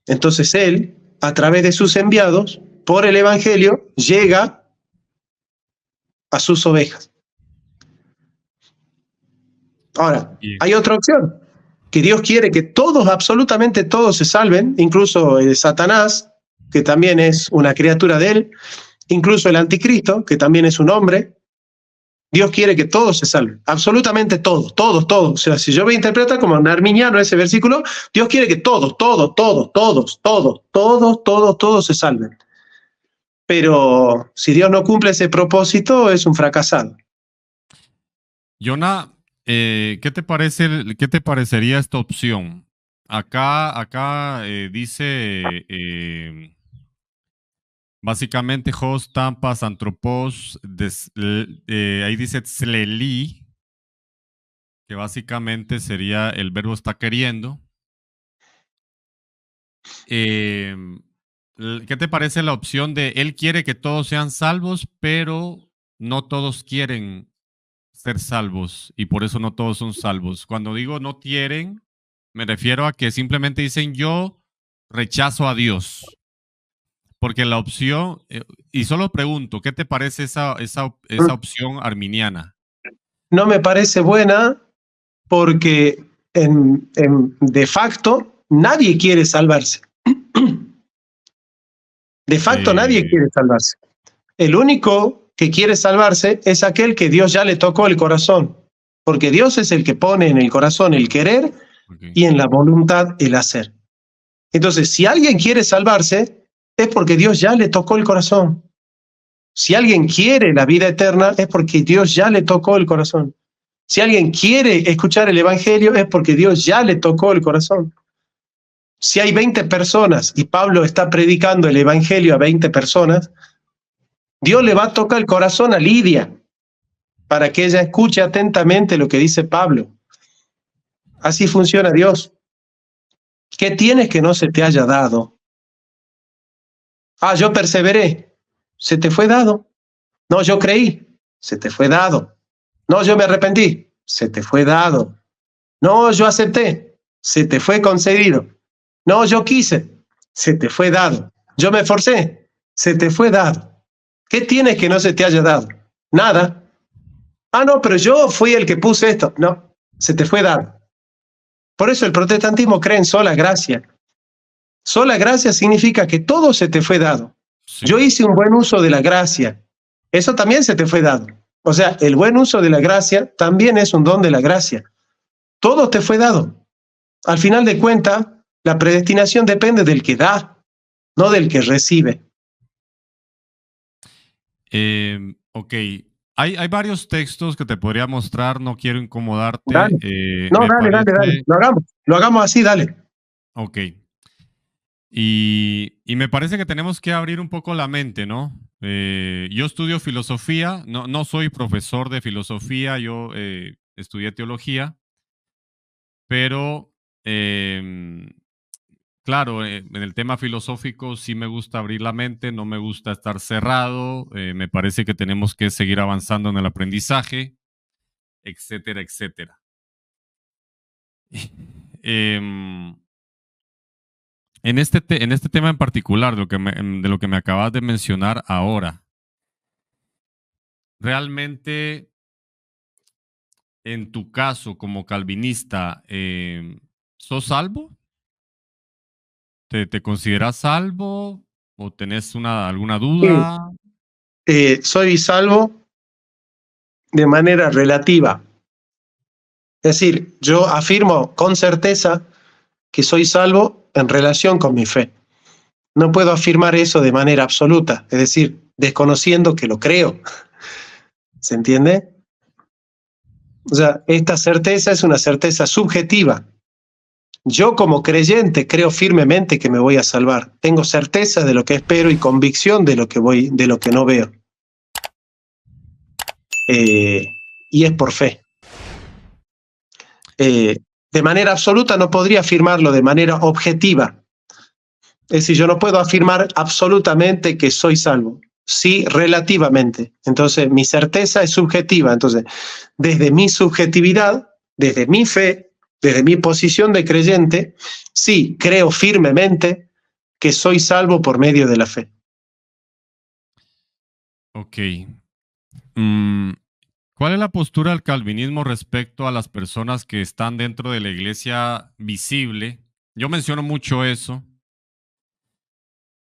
Entonces él, a través de sus enviados, por el Evangelio, llega a sus ovejas. Ahora, hay otra opción, que Dios quiere que todos, absolutamente todos se salven, incluso Satanás, que también es una criatura de él, incluso el anticristo, que también es un hombre. Dios quiere que todos se salven, absolutamente todos, todos, todos. O sea, si yo voy a interpretar como un arminiano ese versículo, Dios quiere que todos se salven. Pero si Dios no cumple ese propósito, es un fracasado. Jonah, ¿qué te parecería esta opción? Acá dice básicamente hos, tampas, antropos, ahí dice tzleli, que básicamente sería el verbo está queriendo. ¿Qué te parece la opción de él quiere que todos sean salvos, pero no todos quieren ser salvos y por eso no todos son salvos? Cuando digo no quieren, me refiero a que simplemente dicen yo rechazo a Dios. Porque la opción, y solo pregunto, ¿qué te parece esa opción arminiana? No me parece buena porque de facto nadie quiere salvarse. De facto nadie quiere salvarse. El único que quiere salvarse es aquel que Dios ya le tocó el corazón, porque Dios es el que pone en el corazón el querer y en la voluntad el hacer. Entonces, si alguien quiere salvarse, es porque Dios ya le tocó el corazón. Si alguien quiere la vida eterna, es porque Dios ya le tocó el corazón. Si alguien quiere escuchar el Evangelio, es porque Dios ya le tocó el corazón. Si hay 20 personas y Pablo está predicando el Evangelio a 20 personas, Dios le va a tocar el corazón a Lidia para que ella escuche atentamente lo que dice Pablo. Así funciona Dios. ¿Qué tienes que no se te haya dado? Ah, yo perseveré. Se te fue dado. No, yo creí. Se te fue dado. No, yo me arrepentí. Se te fue dado. No, yo acepté. Se te fue concedido. No, yo quise. Se te fue dado. Yo me esforcé. Se te fue dado. ¿Qué tienes que no se te haya dado? Nada. Ah, no, pero yo fui el que puse esto. No, se te fue dado. Por eso el protestantismo cree en sola gracia. Sola gracia significa que todo se te fue dado. Sí. Yo hice un buen uso de la gracia. Eso también se te fue dado. O sea, el buen uso de la gracia también es un don de la gracia. Todo te fue dado. Al final de cuentas, la predestinación depende del que da, no del que recibe. Ok. Hay varios textos que te podría mostrar, no quiero incomodarte. Dale. Dale. Lo hagamos así, dale. Ok. Y me parece que tenemos que abrir un poco la mente, ¿no? Yo estudio filosofía, no soy profesor de filosofía, yo estudié teología, pero claro, en el tema filosófico sí me gusta abrir la mente, no me gusta estar cerrado, me parece que tenemos que seguir avanzando en el aprendizaje, etcétera, etcétera. En este tema en particular, de lo que me acabas de mencionar ahora, realmente, en tu caso como calvinista, ¿sos salvo? ¿Te consideras salvo o tenés alguna duda? Soy salvo de manera relativa. Es decir, yo afirmo con certeza que soy salvo en relación con mi fe. No puedo afirmar eso de manera absoluta, es decir, desconociendo que lo creo. ¿Se entiende? O sea, esta certeza es una certeza subjetiva. Yo como creyente creo firmemente que me voy a salvar. Tengo certeza de lo que espero y convicción de lo que no veo. Y es por fe. De manera absoluta no podría afirmarlo de manera objetiva. Es decir, yo no puedo afirmar absolutamente que soy salvo. Sí, relativamente. Entonces, mi certeza es subjetiva. Entonces, desde mi subjetividad, desde mi fe, desde mi posición de creyente, sí, creo firmemente que soy salvo por medio de la fe. Ok. ¿Cuál es la postura del calvinismo respecto a las personas que están dentro de la iglesia visible? Yo menciono mucho eso.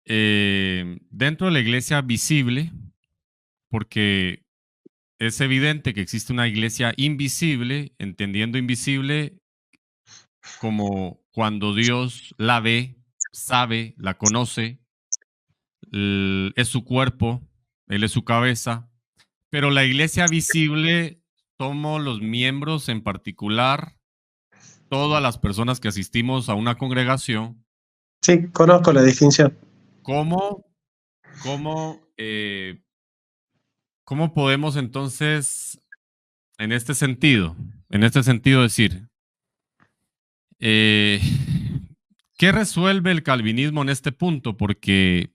Dentro de la iglesia visible, porque es evidente que existe una iglesia invisible, entendiendo invisible como cuando Dios la ve, sabe, la conoce, es su cuerpo, Él es su cabeza, pero la iglesia visible somos los miembros en particular, todas las personas que asistimos a una congregación. Sí, conozco la distinción. ¿Cómo podemos entonces, en este sentido decir, ¿qué resuelve el calvinismo en este punto? Porque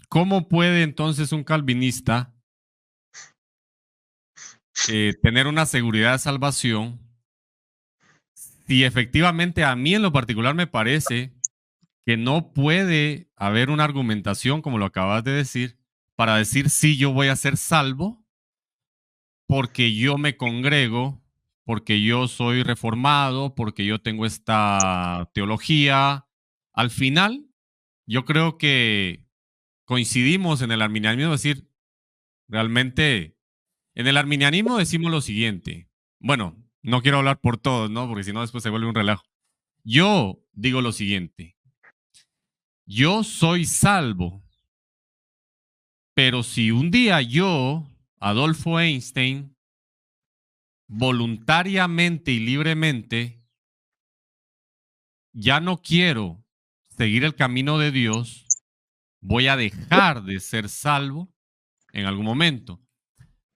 ¿cómo puede entonces un calvinista tener una seguridad de salvación si efectivamente a mí en lo particular me parece que no puede haber una argumentación, como lo acabas de decir, para decir sí, yo voy a ser salvo porque yo me congrego, porque yo soy reformado, porque yo tengo esta teología? Al final, yo creo que coincidimos en el arminianismo, es decir, realmente, en el arminianismo decimos lo siguiente. Bueno, no quiero hablar por todos, ¿no? Porque si no, después se vuelve un relajo. Yo digo lo siguiente. Yo soy salvo, pero si un día yo, Adolfo Einstein, voluntariamente y libremente, ya no quiero seguir el camino de Dios, voy a dejar de ser salvo en algún momento.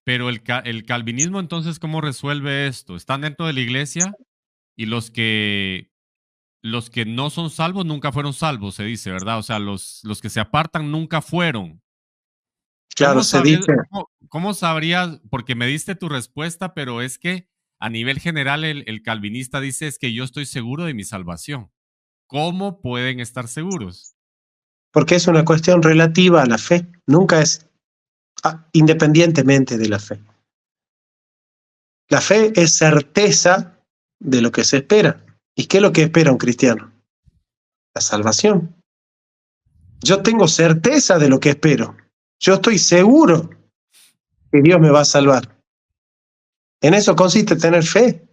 Pero el calvinismo, entonces, ¿cómo resuelve esto? Están dentro de la iglesia y los que no son salvos nunca fueron salvos, se dice, ¿verdad? O sea, los que se apartan nunca fueron. Claro, se dice. ¿Cómo sabrías? Porque me diste tu respuesta, pero es que a nivel general el calvinista dice es que yo estoy seguro de mi salvación. ¿Cómo pueden estar seguros? Porque es una cuestión relativa a la fe. Nunca es independientemente de la fe. La fe es certeza de lo que se espera. ¿Y qué es lo que espera un cristiano? La salvación. Yo tengo certeza de lo que espero. Yo estoy seguro que Dios me va a salvar. En eso consiste tener fe.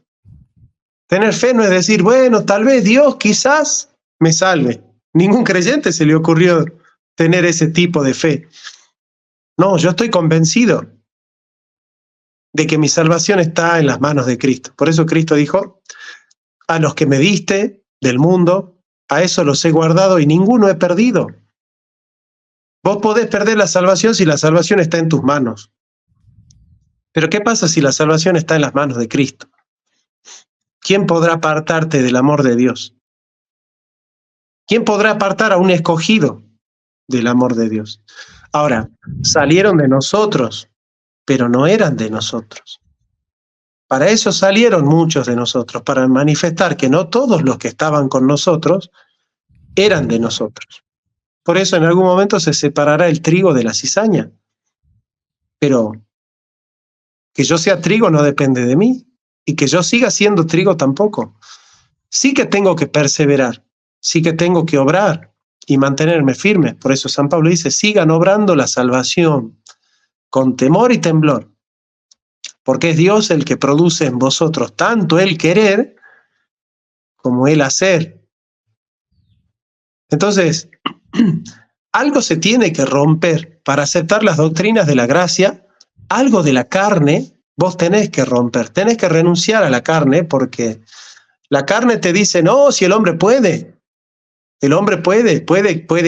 Tener fe no es decir, bueno, tal vez Dios quizás me salve. Ningún creyente se le ocurrió tener ese tipo de fe. No, yo estoy convencido de que mi salvación está en las manos de Cristo. Por eso Cristo dijo, a los que me diste del mundo, a eso los he guardado y ninguno he perdido. Vos podés perder la salvación si la salvación está en tus manos. Pero ¿qué pasa si la salvación está en las manos de Cristo? ¿Quién podrá apartarte del amor de Dios? ¿Quién podrá apartar a un escogido del amor de Dios? Ahora, salieron de nosotros, pero no eran de nosotros. Para eso salieron muchos de nosotros, para manifestar que no todos los que estaban con nosotros eran de nosotros. Por eso en algún momento se separará el trigo de la cizaña. Pero que yo sea trigo no depende de mí, y que yo siga siendo trigo tampoco. Sí que tengo que perseverar, sí que tengo que obrar y mantenerme firme. Por eso San Pablo dice, sigan obrando la salvación con temor y temblor, porque es Dios el que produce en vosotros tanto el querer como el hacer. Entonces, algo se tiene que romper para aceptar las doctrinas de la gracia. Algo de la carne vos tenés que romper, tenés que renunciar a la carne, porque la carne te dice, no, si el hombre puede. El hombre puede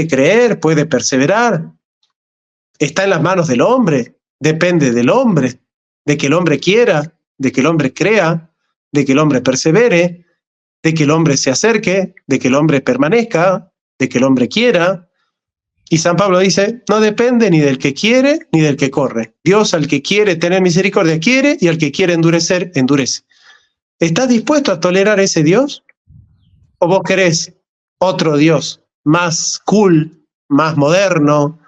creer, puede perseverar. Está en las manos del hombre, depende del hombre, de que el hombre quiera, de que el hombre crea, de que el hombre persevere. de que el hombre se acerque, de que el hombre permanezca, de que el hombre quiera. Y San Pablo dice, no depende ni del que quiere ni del que corre. Dios al que quiere tener misericordia quiere, y al que quiere endurecer, endurece. ¿Estás dispuesto a tolerar ese Dios? ¿O vos querés otro Dios más cool, más moderno,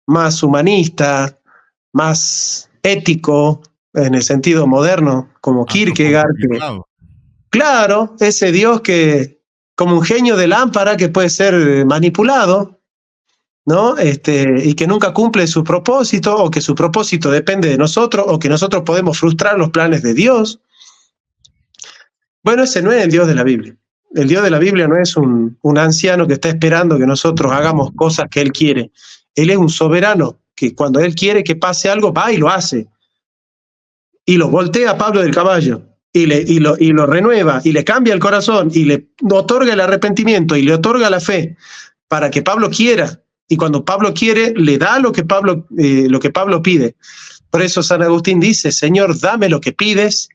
más humanista, más ético, en el sentido moderno, como Kierkegaard? Claro, ese Dios que, como un genio de lámpara que puede ser manipulado, ¿no? Y que nunca cumple su propósito, o que su propósito depende de nosotros, o que nosotros podemos frustrar los planes de Dios. Bueno, ese no es el Dios de la Biblia. El Dios de la Biblia no es un anciano que está esperando que nosotros hagamos cosas que Él quiere. Él es un soberano que cuando Él quiere que pase algo, va y lo hace. Y lo voltea a Pablo del caballo, y lo renueva, y le cambia el corazón, y le otorga el arrepentimiento, y le otorga la fe, para que Pablo quiera. Y cuando Pablo quiere, le da lo que Pablo pide. Por eso San Agustín dice, Señor, dame lo que pides,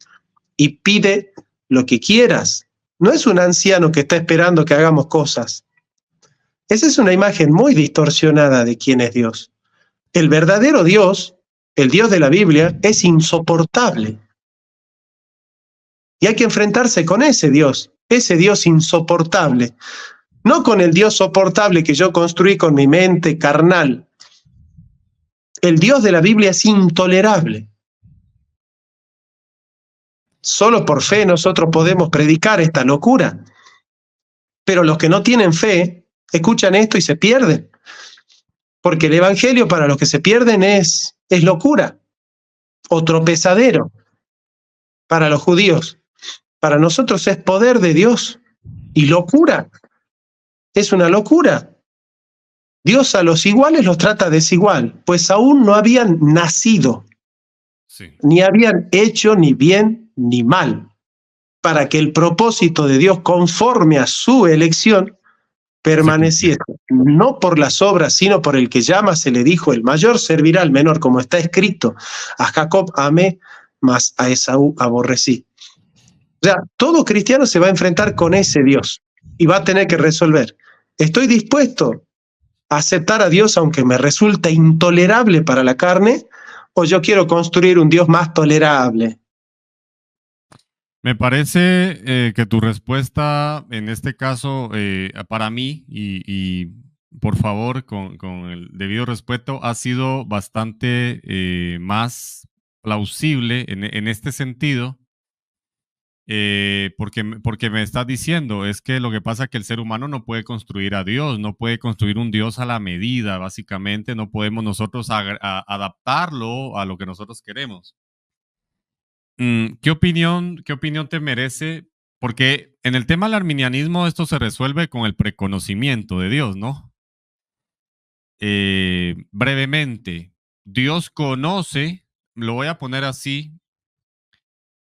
y pide lo que quieras. No es un anciano que está esperando que hagamos cosas. Esa es una imagen muy distorsionada de quién es Dios. El verdadero Dios, el Dios de la Biblia, es insoportable. Y hay que enfrentarse con ese Dios insoportable. No con el Dios soportable que yo construí con mi mente carnal. El Dios de la Biblia es intolerable. Solo por fe nosotros podemos predicar esta locura. Pero los que no tienen fe, escuchan esto y se pierden. Porque el evangelio para los que se pierden es locura o tropezadero para los judíos. Para nosotros es poder de Dios y locura. Es una locura. Dios a los iguales los trata desigual, pues aún no habían nacido, ni habían hecho ni bien ni mal, para que el propósito de Dios conforme a su elección permaneciese. No por las obras, sino por el que llama, se le dijo, el mayor servirá al menor, como está escrito, a Jacob amé, mas a Esaú aborrecí. O sea, todo cristiano se va a enfrentar con ese Dios y va a tener que resolver, ¿estoy dispuesto a aceptar a Dios aunque me resulta intolerable para la carne, o yo quiero construir un Dios más tolerable? Me parece que tu respuesta en este caso, para mí, y por favor, con el debido respeto, ha sido bastante más plausible en este sentido, porque me estás diciendo, es que lo que pasa es que el ser humano no puede construir a Dios, no puede construir un Dios a la medida, básicamente, no podemos nosotros adaptarlo a lo que nosotros queremos. ¿Qué opinión te merece? Porque en el tema del arminianismo esto se resuelve con el preconocimiento de Dios, ¿no? Brevemente, Dios conoce, lo voy a poner así,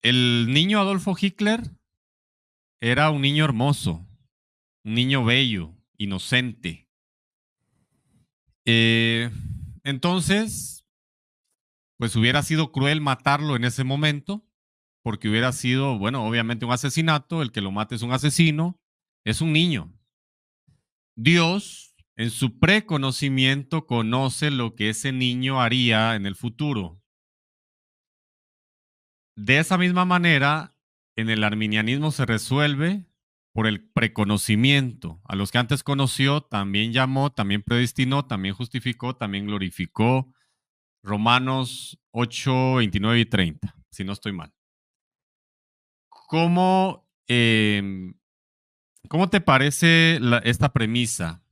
el niño Adolfo Hitler era un niño hermoso, un niño bello, inocente. Entonces, pues hubiera sido cruel matarlo en ese momento, porque hubiera sido, bueno, obviamente un asesinato, el que lo mate es un asesino, es un niño. Dios, en su preconocimiento, conoce lo que ese niño haría en el futuro. De esa misma manera, en el arminianismo se resuelve por el preconocimiento. A los que antes conoció, también llamó, también predestinó, también justificó, también glorificó. Romanos 8, 29 y 30, si no estoy mal. ¿Cómo te parece esta premisa?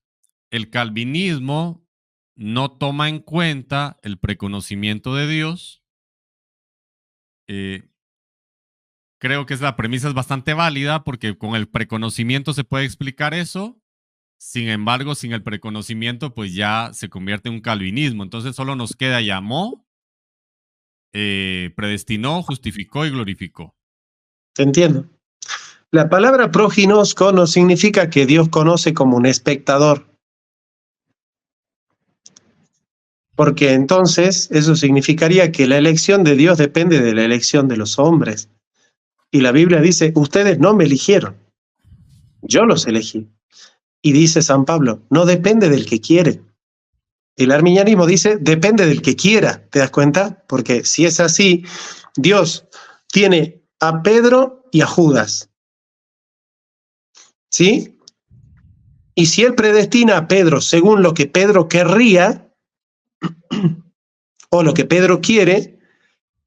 El calvinismo no toma en cuenta el preconocimiento de Dios. Creo que la premisa es bastante válida porque con el preconocimiento se puede explicar eso. Sin embargo, sin el preconocimiento, pues ya se convierte en un calvinismo. Entonces solo nos queda llamó, predestinó, justificó y glorificó. Te entiendo. La palabra prognosco no significa que Dios conoce como un espectador. Porque entonces eso significaría que la elección de Dios depende de la elección de los hombres. Y la Biblia dice, ustedes no me eligieron. yo los elegí. Y dice San Pablo, no depende del que quiere. El arminianismo dice, depende del que quiera, ¿te das cuenta? Porque si es así, Dios tiene a Pedro y a Judas, ¿sí? Y si él predestina a Pedro según lo que Pedro querría, o lo que Pedro quiere,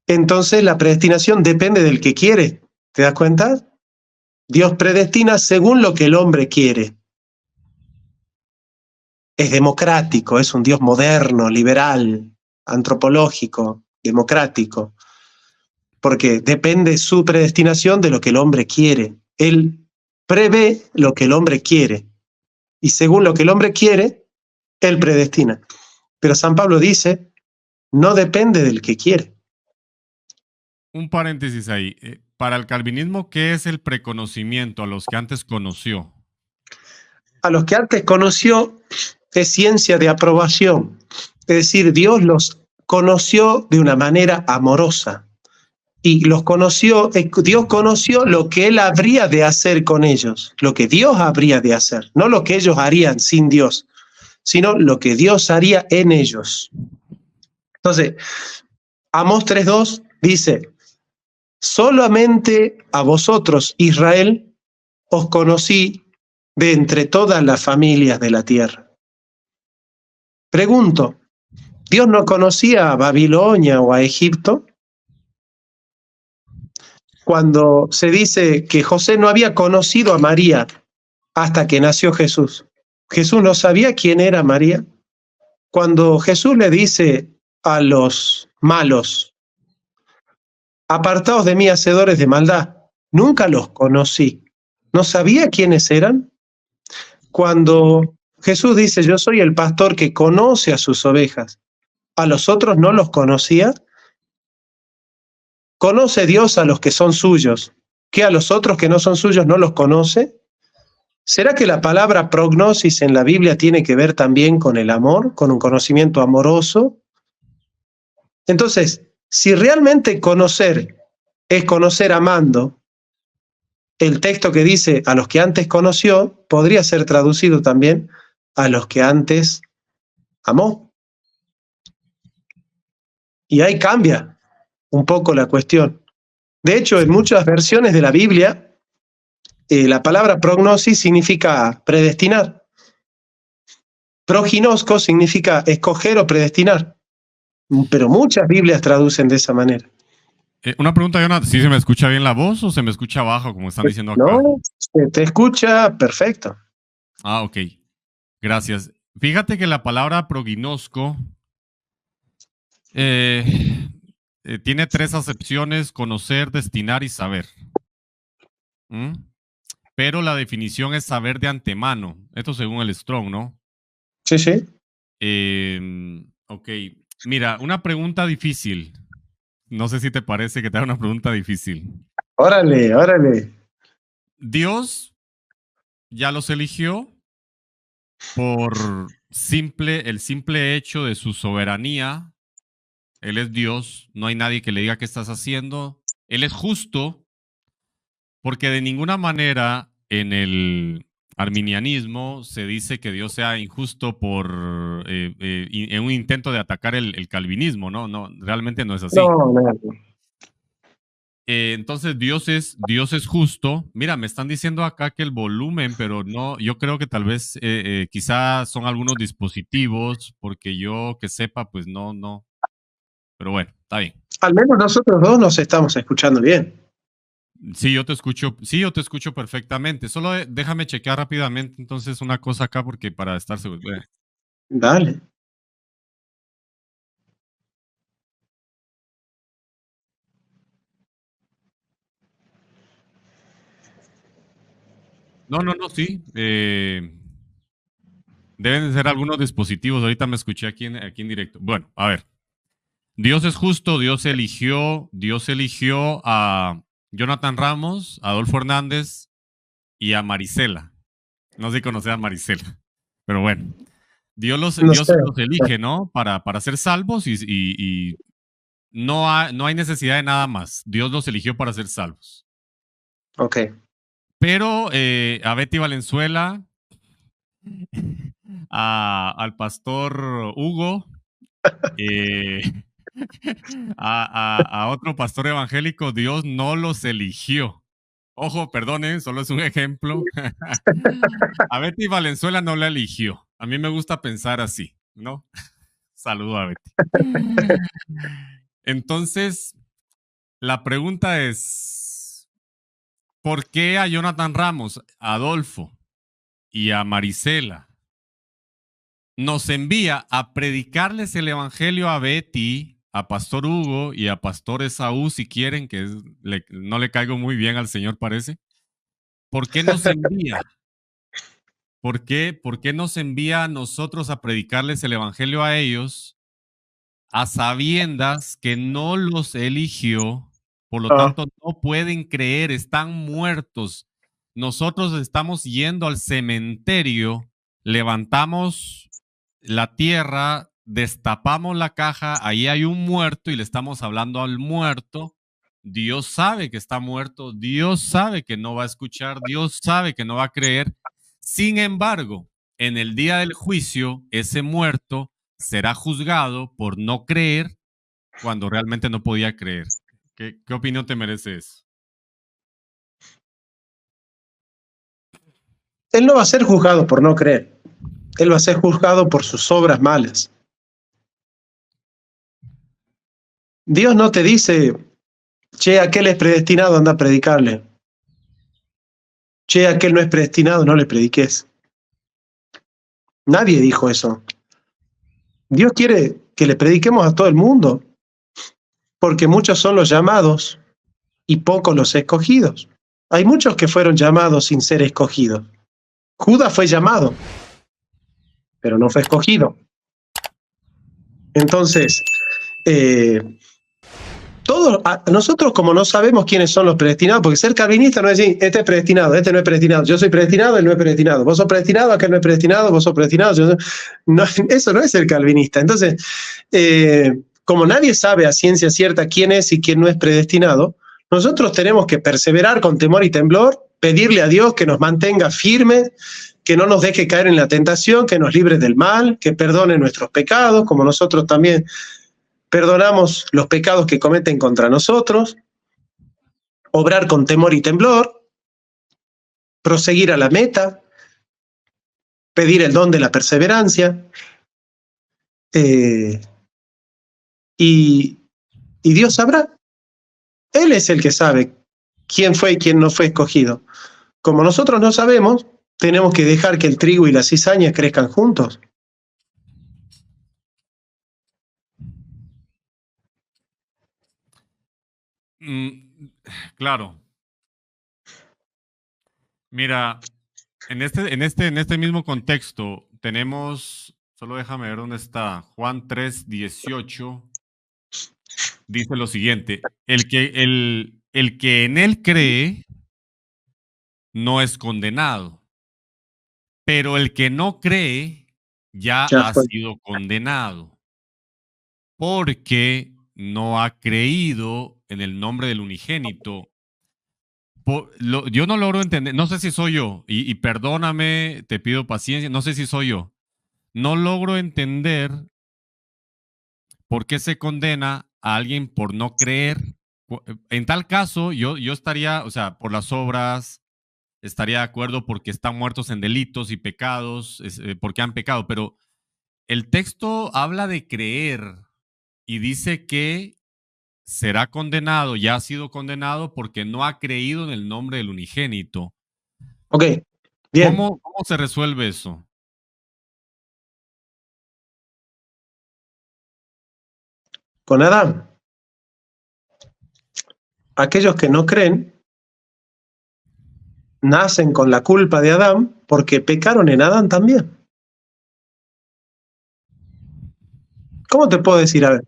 entonces la predestinación depende del que quiere, ¿te das cuenta? Dios predestina según lo que el hombre quiere. Es democrático, es un Dios moderno, liberal, antropológico, democrático, porque depende su predestinación de lo que el hombre quiere. Él prevé lo que el hombre quiere, y según lo que el hombre quiere, él predestina. Pero San Pablo dice, no depende del que quiere. Un paréntesis ahí. Para el calvinismo, ¿qué es el preconocimiento a los que antes conoció? A los que antes conoció es ciencia de aprobación. Es decir, Dios los conoció de una manera amorosa. Y los conoció, Dios conoció lo que Él habría de hacer con ellos, lo que Dios habría de hacer, no lo que ellos harían sin Dios, sino lo que Dios haría en ellos. Entonces, Amós 3:2 dice, solamente a vosotros, Israel, os conocí de entre todas las familias de la tierra. Pregunto, ¿Dios no conocía a Babilonia o a Egipto? Cuando se dice que José no había conocido a María hasta que nació Jesús. Jesús no sabía quién era María. Cuando Jesús le dice a los malos, apartaos de mí, hacedores de maldad, nunca los conocí. ¿No sabía quiénes eran? Cuando Jesús dice, yo soy el pastor que conoce a sus ovejas, ¿a los otros no los conocía? ¿Conoce Dios a los que son suyos? ¿Que a los otros que no son suyos no los conoce? ¿Será que la palabra prognosis en la Biblia tiene que ver también con el amor, con un conocimiento amoroso? Entonces, si realmente conocer es conocer amando, el texto que dice a los que antes conoció podría ser traducido también a los que antes amó. Y ahí cambia un poco la cuestión. De hecho, en muchas versiones de la Biblia, la palabra prognosis significa predestinar. Proginosco significa escoger o predestinar. Pero muchas Biblias traducen de esa manera. Una pregunta, Jonathan, ¿sí se me escucha bien la voz o se me escucha bajo, como están diciendo acá? No, se te escucha perfecto. Ah, ok. Gracias. Fíjate que la palabra proginosco tiene tres acepciones: conocer, destinar y saber. Pero la definición es saber de antemano. Esto según el Strong, ¿no? Sí, sí. Ok. Mira, una pregunta difícil. No sé si te parece que te haga una pregunta difícil. Órale, órale. Dios ya los eligió por el simple hecho de su soberanía. Él es Dios, no hay nadie que le diga qué estás haciendo. Él es justo, porque de ninguna manera en el arminianismo se dice que Dios sea injusto en un intento de atacar el calvinismo, ¿no? No, realmente no es así. No. Entonces Dios es justo. Mira, me están diciendo acá que el volumen, pero no, yo creo que tal vez quizás son algunos dispositivos, porque yo que sepa, pues no. Pero bueno, está bien. Al menos nosotros dos nos estamos escuchando bien. Sí, yo te escucho perfectamente. Solo déjame chequear rápidamente entonces una cosa acá, porque para estar seguro. Dale. No, sí. Deben de ser algunos dispositivos. Ahorita me escuché aquí en directo. Bueno, a ver. Dios es justo, Dios eligió a Jonathan Ramos, a Adolfo Hernández y a Marisela. No sé si conocer a Marisela, pero bueno. Dios los elige, ¿no? Para ser salvos y no hay necesidad de nada más. Dios los eligió para ser salvos. Ok. Pero a Betty Valenzuela, al pastor Hugo, a otro pastor evangélico, Dios no los eligió. Ojo, perdonen, solo es un ejemplo. A Betty Valenzuela no la eligió. A mí me gusta pensar así, ¿no? Saludo a Betty. Entonces, la pregunta es, ¿por qué a Jonathan Ramos, a Adolfo y a Marisela nos envía a predicarles el evangelio a Betty, a Pastor Hugo y a Pastor Esaú, si quieren, que no le caigo muy bien al Señor, parece? ¿Por qué nos envía? ¿Por qué nos envía a nosotros a predicarles el evangelio a ellos, a sabiendas que no los eligió? Por lo tanto, no pueden creer, están muertos. Nosotros estamos yendo al cementerio, levantamos la tierra, destapamos la caja, ahí hay un muerto y le estamos hablando al muerto. Dios sabe que está muerto, Dios sabe que no va a escuchar, Dios sabe que no va a creer. Sin embargo, en el día del juicio, ese muerto será juzgado por no creer cuando realmente no podía creer. ¿Qué opinión te merece eso? Él no va a ser juzgado por no creer. Él va a ser juzgado por sus obras malas. Dios no te dice, che, aquel es predestinado, anda a predicarle. Che, aquel no es predestinado, no le prediques. Nadie dijo eso. Dios quiere que le prediquemos a todo el mundo, porque muchos son los llamados y pocos los escogidos. Hay muchos que fueron llamados sin ser escogidos. Judas fue llamado, pero no fue escogido. Entonces, nosotros como no sabemos quiénes son los predestinados, porque ser calvinista no es decir, este es predestinado, este no es predestinado, yo soy predestinado, él no es predestinado, vos sos predestinado, aquel no es predestinado, vos sos predestinado, no, eso no es ser calvinista. Entonces, como nadie sabe a ciencia cierta quién es y quién no es predestinado, nosotros tenemos que perseverar con temor y temblor, pedirle a Dios que nos mantenga firmes, que no nos deje caer en la tentación, que nos libre del mal, que perdone nuestros pecados, como nosotros también perdonamos los pecados que cometen contra nosotros, obrar con temor y temblor, proseguir a la meta, pedir el don de la perseverancia, y Dios sabrá. Él es el que sabe quién fue y quién no fue escogido. Como nosotros no sabemos, tenemos que dejar que el trigo y la cizaña crezcan juntos. Claro. Mira, en este mismo contexto tenemos, solo déjame ver dónde está, Juan 3:18, dice lo siguiente, el que en él cree no es condenado, pero el que no cree ya ha sido condenado, porque no ha creído en el nombre del unigénito. Yo no logro entender, no sé si soy yo, y perdóname, te pido paciencia, no sé si soy yo. No logro entender por qué se condena a alguien por no creer. En tal caso, yo estaría, o sea, por las obras, estaría de acuerdo porque están muertos en delitos y pecados, porque han pecado, pero el texto habla de creer y dice que será condenado, ya ha sido condenado porque no ha creído en el nombre del unigénito. Ok, bien. ¿Cómo se resuelve eso? Con Adán. Aquellos que no creen nacen con la culpa de Adán porque pecaron en Adán también. ¿Cómo te puedo decir? A ver.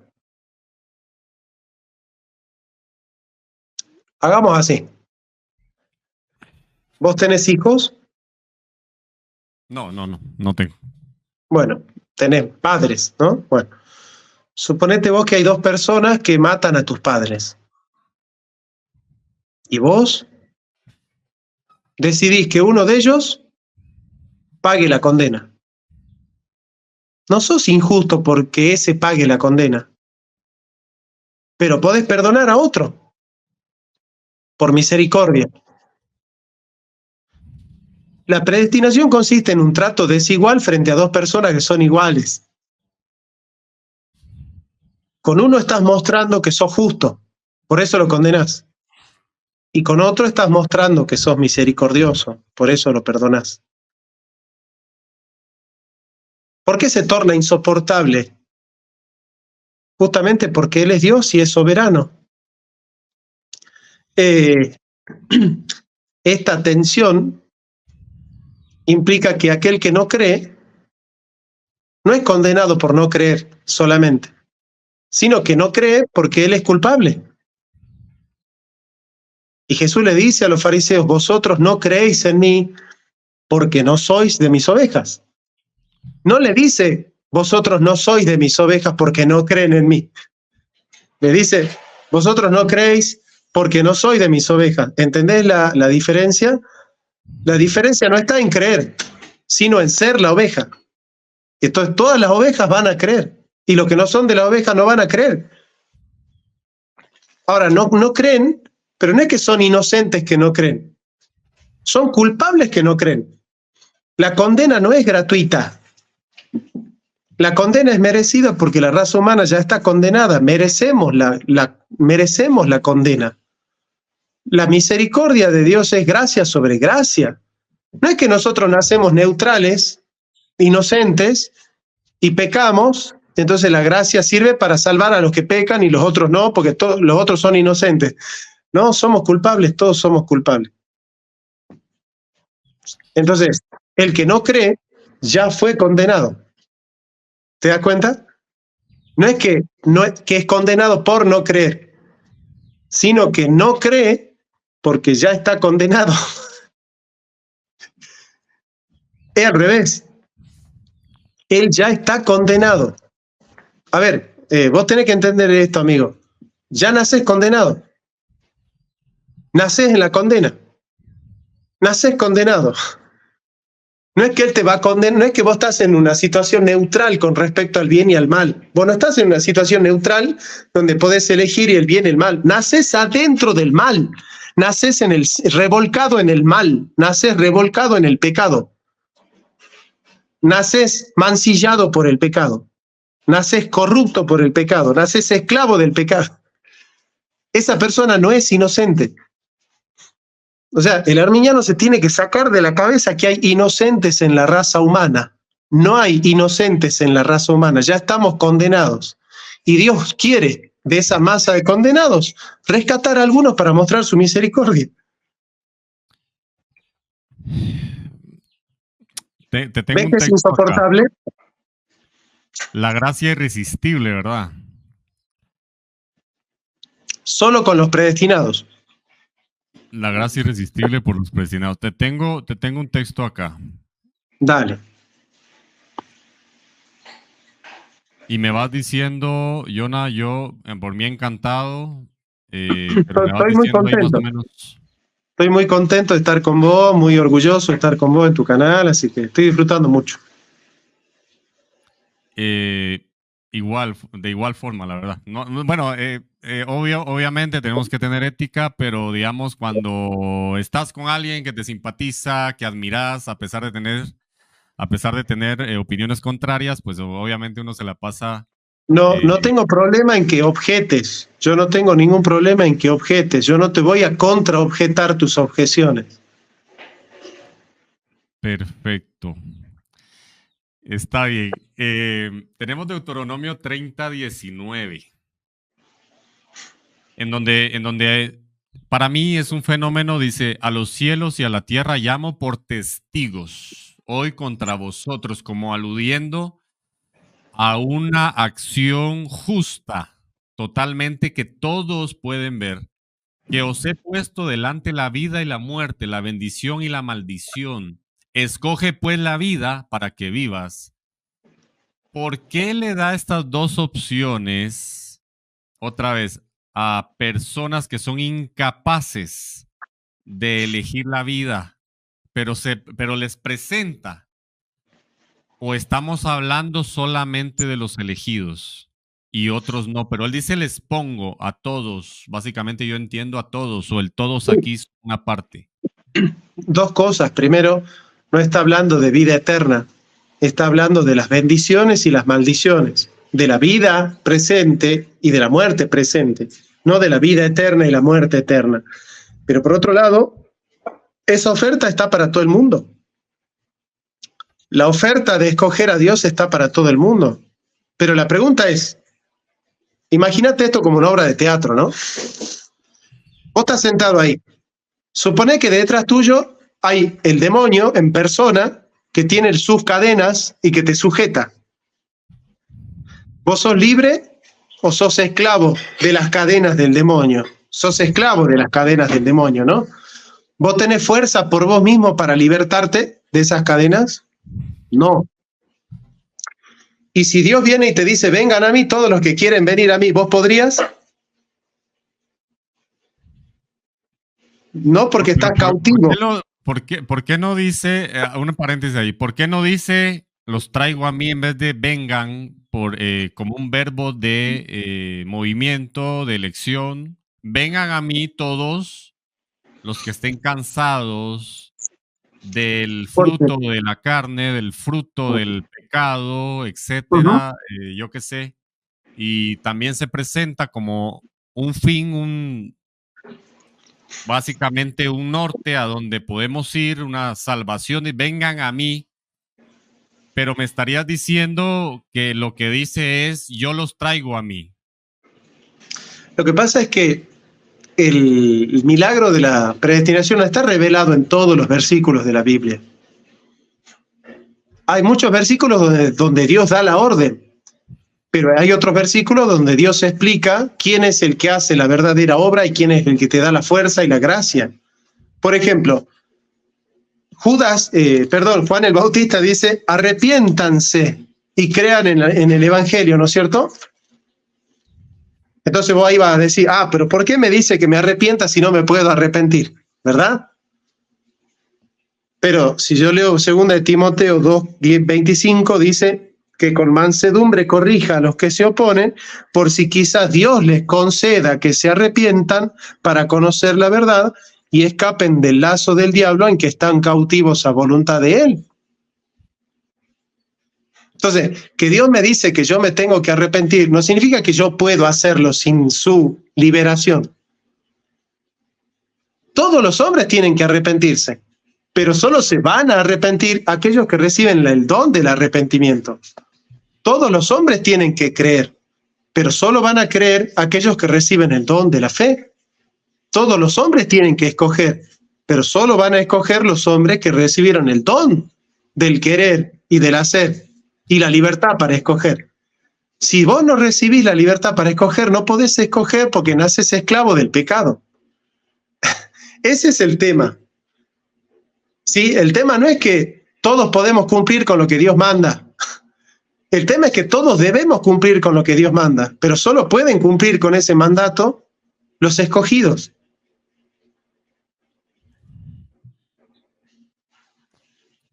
Hagamos así. ¿Vos tenés hijos? No tengo. Bueno, tenés padres, ¿no? Bueno, suponete vos que hay dos personas que matan a tus padres. ¿Y vos? decidís que uno de ellos pague la condena. No sos injusto porque ese pague la condena, pero podés perdonar a otro por misericordia. La predestinación consiste en un trato desigual frente a dos personas que son iguales. Con uno estás mostrando que sos justo, por eso lo condenás. Y con otro estás mostrando que sos misericordioso, por eso lo perdonás. ¿Por qué se torna insoportable? Justamente porque Él es Dios y es soberano. Esta tensión implica que aquel que no cree no es condenado por no creer solamente, sino que no cree porque Él es culpable. Y Jesús le dice a los fariseos, vosotros no creéis en mí porque no sois de mis ovejas. No le dice, vosotros no sois de mis ovejas porque no creen en mí. Le dice, vosotros no creéis porque no sois de mis ovejas. ¿Entendés la diferencia? La diferencia no está en creer, sino en ser la oveja. Entonces todas las ovejas van a creer, y los que no son de la oveja no van a creer. Ahora, no creen, pero no es que son inocentes que no creen. Son culpables que no creen. La condena no es gratuita. La condena es merecida porque la raza humana ya está condenada. Merecemos la condena. La misericordia de Dios es gracia sobre gracia. No es que nosotros nacemos neutrales, inocentes, y pecamos, entonces la gracia sirve para salvar a los que pecan y los otros no, porque todos los otros son inocentes. No, somos culpables, todos somos culpables. Entonces, el que no cree ya fue condenado. ¿Te das cuenta? No es que es condenado por no creer, sino que no cree porque ya está condenado. Es al revés. Él ya está condenado. A ver, vos tenés que entender esto, amigo. Ya nacés condenado. Nacés en la condena. Nacés condenado. No es que Él te va a condenar, no es que vos estás en una situación neutral con respecto al bien y al mal. Vos no estás en una situación neutral donde podés elegir el bien y el mal. Nacés adentro del mal. Nacés revolcado en el mal. Nacés revolcado en el pecado. Nacés mancillado por el pecado. Nacés corrupto por el pecado. Nacés esclavo del pecado. Esa persona no es inocente. O sea, el arminiano se tiene que sacar de la cabeza que hay inocentes en la raza humana. No hay inocentes en la raza humana, ya estamos condenados. Y Dios quiere, de esa masa de condenados, rescatar a algunos para mostrar su misericordia. Te tengo ¿Ves un que es texto insoportable? acá. La gracia irresistible, ¿verdad? Solo con los predestinados. La gracia irresistible por los predestinados. Te tengo un texto acá. Dale. Y me vas diciendo, Jonah, yo por mí encantado, pero me vas Estoy muy diciendo ahí más o contento. menos. Estoy muy contento de estar con vos, muy orgulloso de estar con vos en tu canal, así que estoy disfrutando mucho. De igual forma, la verdad. Bueno, obviamente tenemos que tener ética, pero digamos, cuando estás con alguien que te simpatiza, que admiras, a pesar de tener opiniones contrarias, pues obviamente uno se la pasa. No tengo problema en que objetes. Yo no tengo ningún problema en que objetes. Yo no te voy a contraobjetar tus objeciones. Perfecto. Está bien. Tenemos Deuteronomio 30:19, en donde para mí es un fenómeno, dice, a los cielos y a la tierra llamo por testigos hoy contra vosotros, como aludiendo a una acción justa, totalmente, que todos pueden ver, que os he puesto delante la vida y la muerte, la bendición y la maldición. Escoge pues la vida para que vivas. ¿Por qué le da estas dos opciones, otra vez, a personas que son incapaces de elegir la vida pero les presenta. ¿O estamos hablando solamente de los elegidos y otros no? Pero él dice, les pongo a todos. Básicamente yo entiendo a todos, o el todos aquí es una parte. Dos cosas. Primero, no está hablando de vida eterna. Está hablando de las bendiciones y las maldiciones. De la vida presente y de la muerte presente. No de la vida eterna y la muerte eterna. Pero por otro lado, esa oferta está para todo el mundo. La oferta de escoger a Dios está para todo el mundo. Pero la pregunta es, imagínate esto como una obra de teatro, ¿no? Vos estás sentado ahí. Supone que detrás tuyo hay el demonio en persona que tiene sus cadenas y que te sujeta. ¿Vos sos libre o sos esclavo de las cadenas del demonio? Sos esclavo de las cadenas del demonio, ¿no? ¿Vos tenés fuerza por vos mismo para libertarte de esas cadenas? No. Y si Dios viene y te dice, vengan a mí todos los que quieren venir a mí, ¿vos podrías? No, porque estás cautivo. ¿Por qué no dice, un paréntesis ahí, por qué no dice, los traigo a mí en vez de vengan, como un verbo de movimiento, de elección? Vengan a mí todos los que estén cansados del fruto de la carne, del fruto del pecado, etcétera, yo qué sé. Y también se presenta como un fin, básicamente un norte a donde podemos ir, una salvación, y vengan a mí. Pero me estarías diciendo que lo que dice es, yo los traigo a mí. Lo que pasa es que el milagro de la predestinación no está revelado en todos los versículos de la Biblia. Hay muchos versículos donde Dios da la orden, pero hay otros versículos donde Dios explica quién es el que hace la verdadera obra y quién es el que te da la fuerza y la gracia. Por ejemplo, Juan el Bautista dice, arrepiéntanse y crean en el Evangelio, ¿no es cierto? Entonces vos ahí vas a decir, pero ¿por qué me dice que me arrepienta si no me puedo arrepentir? ¿Verdad? Pero si yo leo 2 Timoteo 2:25, dice que con mansedumbre corrija a los que se oponen, por si quizás Dios les conceda que se arrepientan para conocer la verdad y escapen del lazo del diablo en que están cautivos a voluntad de él. Entonces, que Dios me dice que yo me tengo que arrepentir no significa que yo puedo hacerlo sin su liberación. Todos los hombres tienen que arrepentirse, pero solo se van a arrepentir aquellos que reciben el don del arrepentimiento. Todos los hombres tienen que creer, pero solo van a creer aquellos que reciben el don de la fe. Todos los hombres tienen que escoger, pero solo van a escoger los hombres que recibieron el don del querer y del hacer y la libertad para escoger. Si vos no recibís la libertad para escoger, no podés escoger porque naces esclavo del pecado. Ese es el tema. ¿Sí? El tema no es que todos podemos cumplir con lo que Dios manda. El tema es que todos debemos cumplir con lo que Dios manda, pero solo pueden cumplir con ese mandato los escogidos.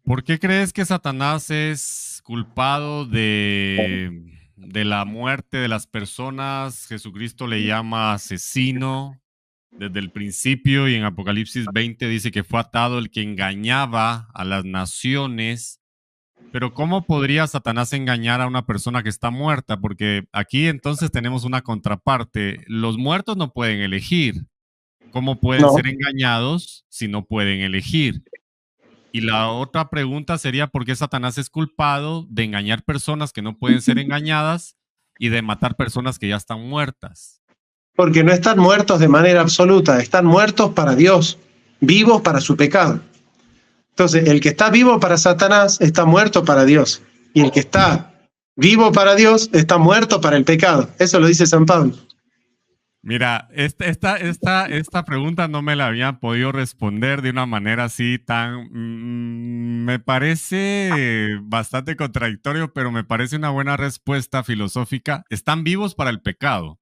¿Por qué crees que Satanás es culpado de la muerte de las personas? Jesucristo le llama asesino desde el principio, y en Apocalipsis 20 dice que fue atado el que engañaba a las naciones. Pero ¿cómo podría Satanás engañar a una persona que está muerta? Porque aquí entonces tenemos una contraparte. Los muertos no pueden elegir. ¿Cómo pueden ser engañados si no pueden elegir? Y la otra pregunta sería, ¿por qué Satanás es culpado de engañar personas que no pueden ser engañadas y de matar personas que ya están muertas? Porque no están muertos de manera absoluta, están muertos para Dios, vivos para su pecado. Entonces, el que está vivo para Satanás está muerto para Dios. Y el que está vivo para Dios está muerto para el pecado. Eso lo dice San Pablo. Mira, esta pregunta no me la habían podido responder de una manera así tan... me parece bastante contradictorio, pero me parece una buena respuesta filosófica. Están vivos para el pecado,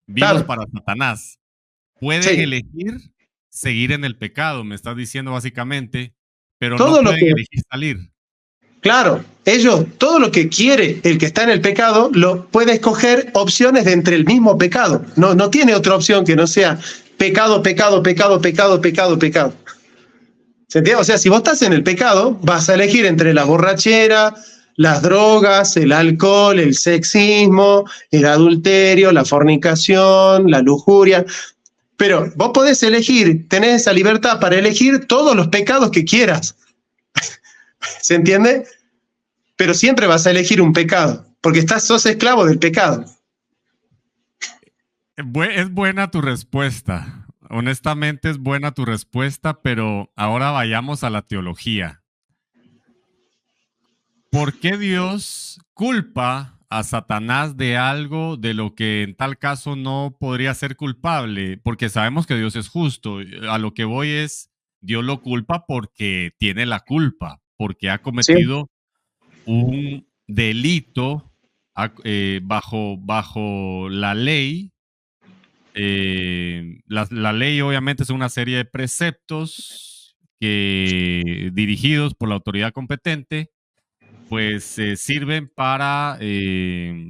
vivos para Satanás. Pueden elegir seguir en el pecado, me estás diciendo básicamente, pero no todo lo pueden que, elegir salir. claro, ellos, todo lo que quiere el que está en el pecado, lo puede escoger opciones de entre el mismo pecado. No, no tiene otra opción que no sea pecado, pecado, pecado, pecado, pecado, pecado. ¿Se entiende? O sea, si vos estás en el pecado, vas a elegir entre la borrachera, las drogas, el alcohol, el sexismo, el adulterio, la fornicación, la lujuria. Pero vos podés elegir, tenés esa libertad para elegir todos los pecados que quieras. ¿Se entiende? Pero siempre vas a elegir un pecado, porque sos esclavo del pecado. Es buena tu respuesta. Honestamente es buena tu respuesta, pero ahora vayamos a la teología. ¿Por qué Dios culpa a Satanás de algo de lo que en tal caso no podría ser culpable? Porque sabemos que Dios es justo. A lo que voy es, Dios lo culpa porque tiene la culpa, porque ha ¿Sí? cometido un delito bajo la ley. La ley obviamente es una serie de preceptos dirigidos por la autoridad competente, pues sirven para,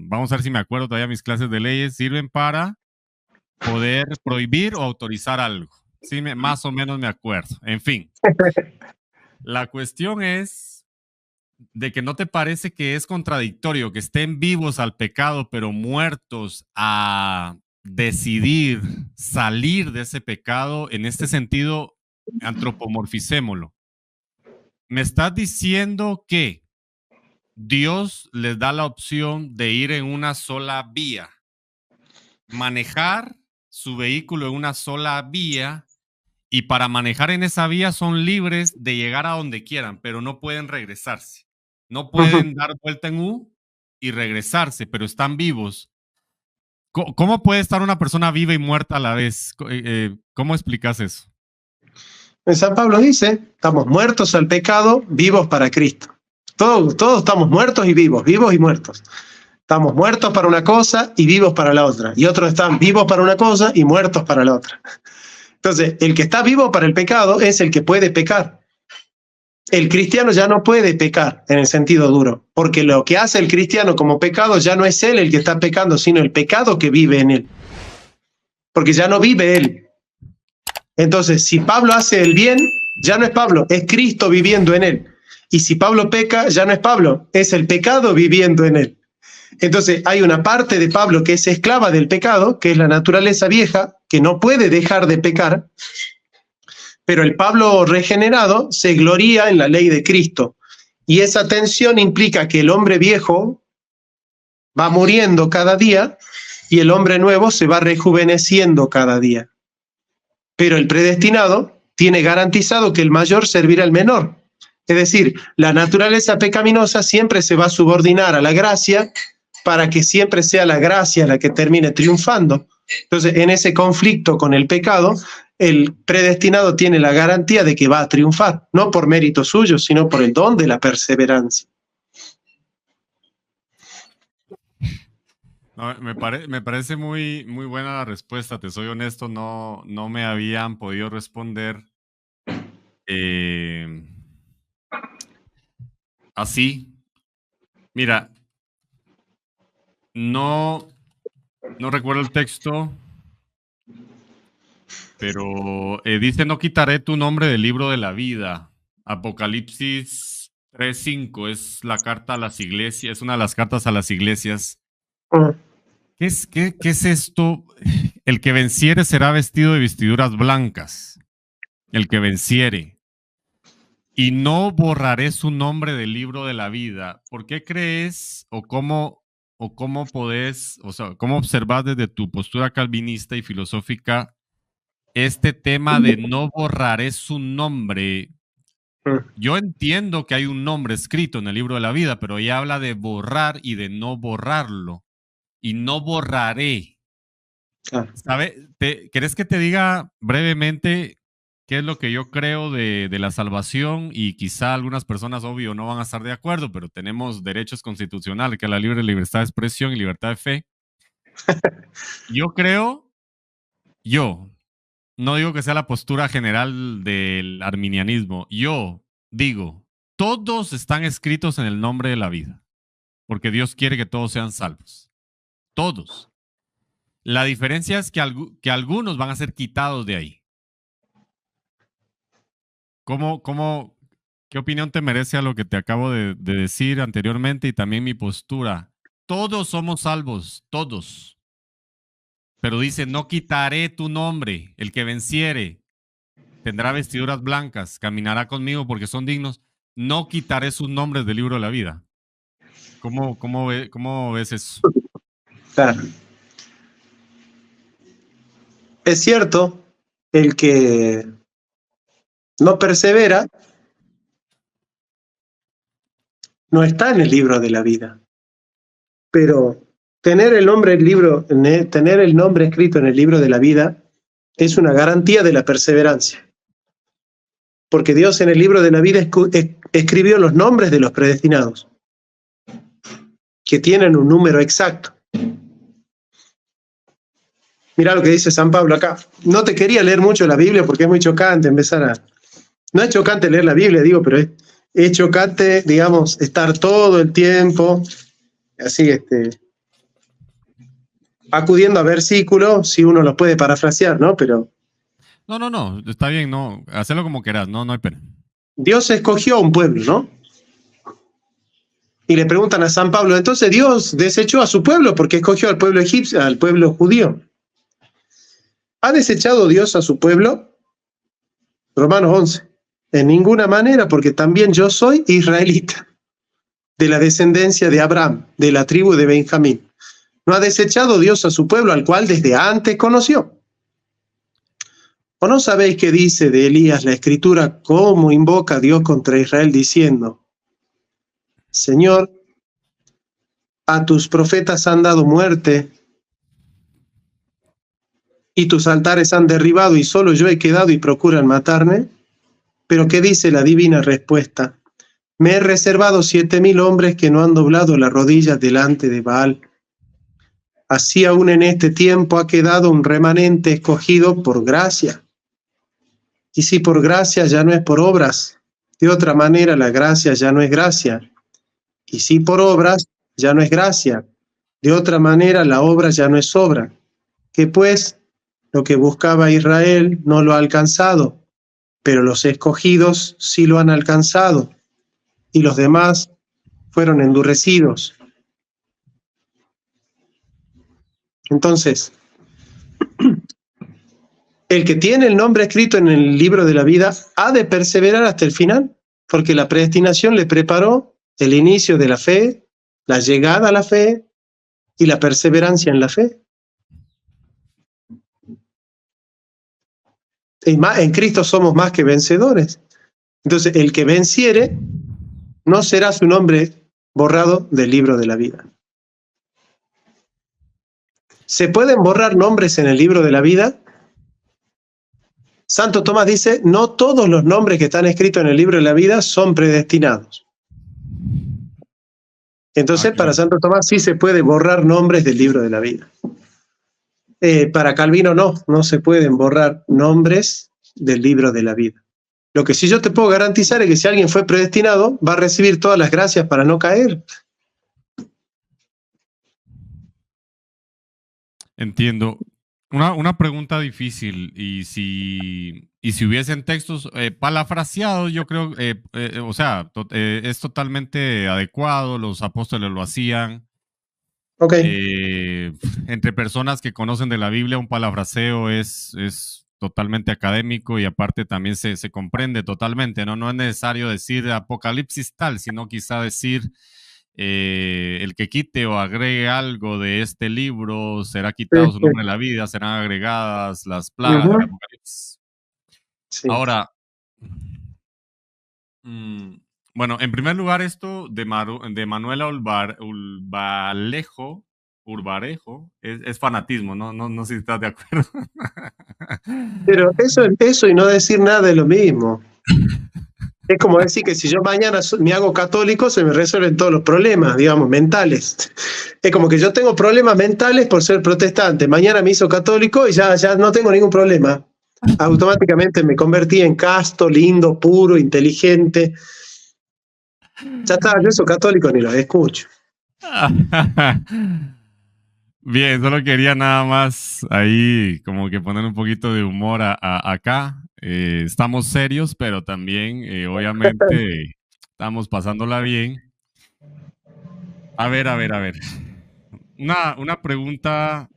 vamos a ver si me acuerdo todavía mis clases de leyes, sirven para poder prohibir o autorizar algo. Sí, más o menos me acuerdo. En fin, la cuestión es de que no te parece que es contradictorio que estén vivos al pecado, pero muertos a decidir salir de ese pecado. En este sentido, antropomorficémoslo. Me estás diciendo que Dios les da la opción de ir en una sola vía, manejar su vehículo en una sola vía, y para manejar en esa vía son libres de llegar a donde quieran, pero no pueden regresarse. No pueden dar vuelta en U y regresarse, pero están vivos. ¿Cómo puede estar una persona viva y muerta a la vez? ¿Cómo explicas eso? En San Pablo dice, estamos muertos al pecado, vivos para Cristo. Todos estamos muertos y vivos y muertos. Estamos muertos para una cosa y vivos para la otra. Y otros están vivos para una cosa y muertos para la otra. Entonces, el que está vivo para el pecado es el que puede pecar. El cristiano ya no puede pecar en el sentido duro, porque lo que hace el cristiano como pecado ya no es él el que está pecando, sino el pecado que vive en él. Porque ya no vive él. Entonces, si Pablo hace el bien, ya no es Pablo, es Cristo viviendo en él. Y si Pablo peca, ya no es Pablo, es el pecado viviendo en él. Entonces, hay una parte de Pablo que es esclava del pecado, que es la naturaleza vieja, que no puede dejar de pecar, pero el Pablo regenerado se gloría en la ley de Cristo. Y esa tensión implica que el hombre viejo va muriendo cada día y el hombre nuevo se va rejuveneciendo cada día. Pero el predestinado tiene garantizado que el mayor servirá al menor. Es decir, la naturaleza pecaminosa siempre se va a subordinar a la gracia para que siempre sea la gracia la que termine triunfando. Entonces, en ese conflicto con el pecado, el predestinado tiene la garantía de que va a triunfar, no por mérito suyo, sino por el don de la perseverancia. No, me parece muy, muy buena la respuesta, te soy honesto, no me habían podido responder así. Mira, no recuerdo el texto, pero dice, no quitaré tu nombre del libro de la vida. Apocalipsis 3:5 es la carta a las iglesias, es una de las cartas a las iglesias. ¿Qué es esto? El que venciere será vestido de vestiduras blancas. El que venciere. Y no borraré su nombre del libro de la vida. ¿Por qué crees o cómo podés, o sea, cómo observas desde tu postura calvinista y filosófica este tema de no borraré su nombre? Yo entiendo que hay un nombre escrito en el libro de la vida, pero ella habla de borrar y de no borrarlo. Y no borraré. ¿Querés que te diga brevemente qué es lo que yo creo de la salvación? Y quizá algunas personas, obvio, no van a estar de acuerdo, pero tenemos derechos constitucionales, que es la libre libertad de expresión y libertad de fe. Yo no digo que sea la postura general del arminianismo, yo digo, todos están escritos en el nombre de la vida, porque Dios quiere que todos sean salvos. Todos. La diferencia es que algunos van a ser quitados de ahí. ¿Qué opinión te merece a lo que te acabo de decir anteriormente y también mi postura? Todos somos salvos, todos. Pero dice, no quitaré tu nombre. El que venciere tendrá vestiduras blancas, caminará conmigo porque son dignos. No quitaré sus nombres del libro de la vida. ¿Cómo ves eso? Claro. Es cierto, el que no persevera no está en el libro de la vida. Pero tener el nombre escrito en el libro de la vida es una garantía de la perseverancia. Porque Dios en el libro de la vida escribió los nombres de los predestinados, que tienen un número exacto. Mirá lo que dice San Pablo acá. No te quería leer mucho la Biblia porque es muy chocante No es chocante leer la Biblia, digo, pero es chocante, digamos, estar todo el tiempo así, acudiendo a versículos, si uno los puede parafrasear, ¿no? Pero No, está bien, no, hazlo como quieras, no hay pena. Dios escogió a un pueblo, ¿no? Y le preguntan a San Pablo, entonces Dios desechó a su pueblo porque escogió al pueblo egipcio, al pueblo judío. ¿Ha desechado Dios a su pueblo? Romanos 11. En ninguna manera, porque también yo soy israelita, de la descendencia de Abraham, de la tribu de Benjamín. ¿No ha desechado Dios a su pueblo, al cual desde antes conoció? ¿O no sabéis qué dice de Elías la Escritura, cómo invoca a Dios contra Israel, diciendo, Señor, a tus profetas han dado muerte, y tus altares han derribado, y solo yo he quedado y procuran matarme? Pero ¿qué dice la divina respuesta? Me he reservado 7,000 hombres que no han doblado la rodilla delante de Baal. Así aún en este tiempo ha quedado un remanente escogido por gracia. Y si por gracia ya no es por obras, de otra manera la gracia ya no es gracia. Y si por obras ya no es gracia, de otra manera la obra ya no es obra. Que pues lo que buscaba Israel no lo ha alcanzado, pero los escogidos sí lo han alcanzado, y los demás fueron endurecidos. Entonces, el que tiene el nombre escrito en el libro de la vida ha de perseverar hasta el final, porque la predestinación le preparó el inicio de la fe, la llegada a la fe y la perseverancia en la fe. En Cristo somos más que vencedores. Entonces, el que venciere, no será su nombre borrado del libro de la vida. ¿Se pueden borrar nombres en el libro de la vida? Santo Tomás dice, no todos los nombres que están escritos en el libro de la vida son predestinados. Entonces, para Santo Tomás sí se puede borrar nombres del libro de la vida. Para Calvino no se pueden borrar nombres del libro de la vida. Lo que sí yo te puedo garantizar es que si alguien fue predestinado, va a recibir todas las gracias para no caer. Entiendo. Una pregunta difícil, y si hubiesen textos parafraseados, yo creo, es totalmente adecuado, los apóstoles lo hacían. Okay. Entre personas que conocen de la Biblia, un parafraseo es totalmente académico y aparte también se comprende totalmente, ¿no? No es necesario decir Apocalipsis tal, sino quizá decir el que quite o agregue algo de este libro será quitado su nombre de la vida, serán agregadas las plagas del Apocalipsis. Sí. Ahora, bueno, en primer lugar, esto de Manuela Urbarejo es fanatismo, no sé si estás de acuerdo. Pero eso y no decir nada es lo mismo. Es como decir que si yo mañana me hago católico, se me resuelven todos los problemas, digamos, mentales. Es como que yo tengo problemas mentales por ser protestante. Mañana me hizo católico y ya no tengo ningún problema. automáticamente me convertí en casto, lindo, puro, inteligente. Ya está, yo soy católico ni los escucho. Bien, solo quería nada más ahí como que poner un poquito de humor acá. Estamos serios, pero también obviamente estamos pasándola bien. A ver, a ver, a ver. Una pregunta,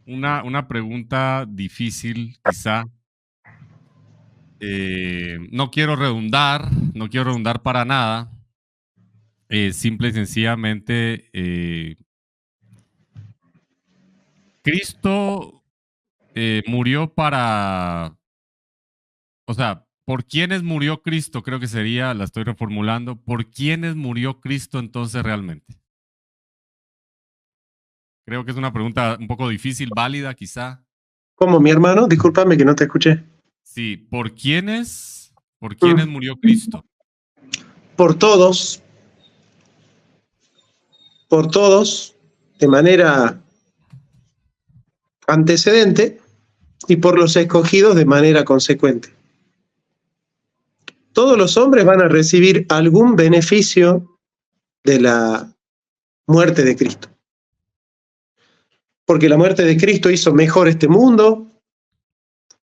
una pregunta difícil, quizá. No quiero redundar para nada. Simple y sencillamente, Cristo murió para, o sea, ¿por quiénes murió Cristo? Creo que sería, la estoy reformulando. ¿Por quiénes murió Cristo entonces realmente? Creo que es una pregunta un poco difícil, válida quizá. ¿Cómo, mi hermano? Discúlpame que no te escuché. Sí, ¿por quiénes murió Cristo? Por todos, de manera antecedente, y por los escogidos de manera consecuente. Todos los hombres van a recibir algún beneficio de la muerte de Cristo. Porque la muerte de Cristo hizo mejor este mundo,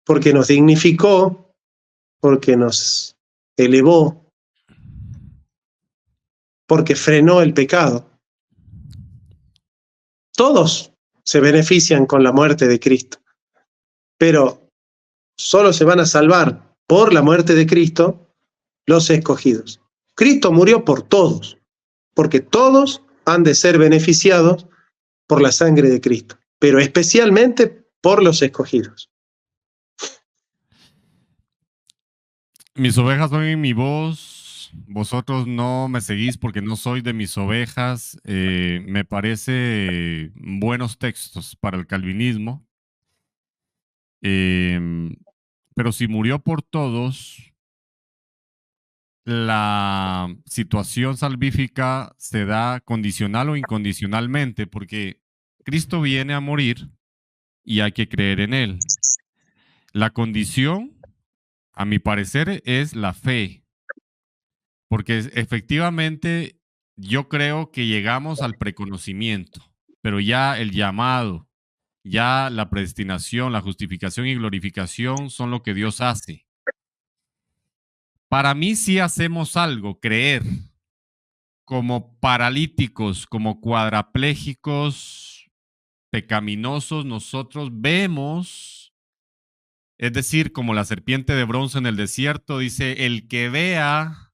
porque nos dignificó, porque nos elevó, porque frenó el pecado. Todos se benefician con la muerte de Cristo, pero solo se van a salvar por la muerte de Cristo los escogidos. Cristo murió por todos, porque todos han de ser beneficiados por la sangre de Cristo, pero especialmente por los escogidos. Mis ovejas oyen mi voz, vosotros no me seguís porque no sois de mis ovejas. Me parece buenos textos para el calvinismo. Pero si murió por todos, la situación salvífica se da condicional o incondicionalmente, porque Cristo viene a morir y hay que creer en Él. La condición, a mi parecer, es la fe, porque efectivamente yo creo que llegamos al preconocimiento, pero ya el llamado, ya la predestinación, la justificación y glorificación son lo que Dios hace. Para mí sí hacemos algo, creer, como paralíticos, como cuadraplégicos, pecaminosos, nosotros vemos, es decir, como la serpiente de bronce en el desierto, dice, el que vea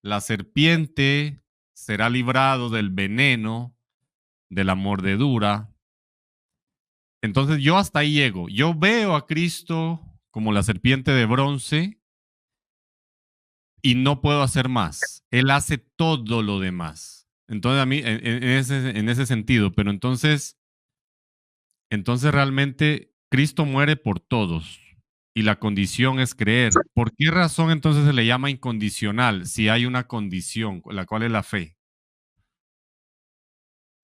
la serpiente será librado del veneno, de la mordedura. Entonces yo hasta ahí llego. Yo veo a Cristo como la serpiente de bronce y no puedo hacer más. Él hace todo lo demás. Entonces a mí, en ese sentido, pero entonces realmente Cristo muere por todos y la condición es creer. ¿Por qué razón entonces se le llama incondicional si hay una condición, la cual es la fe?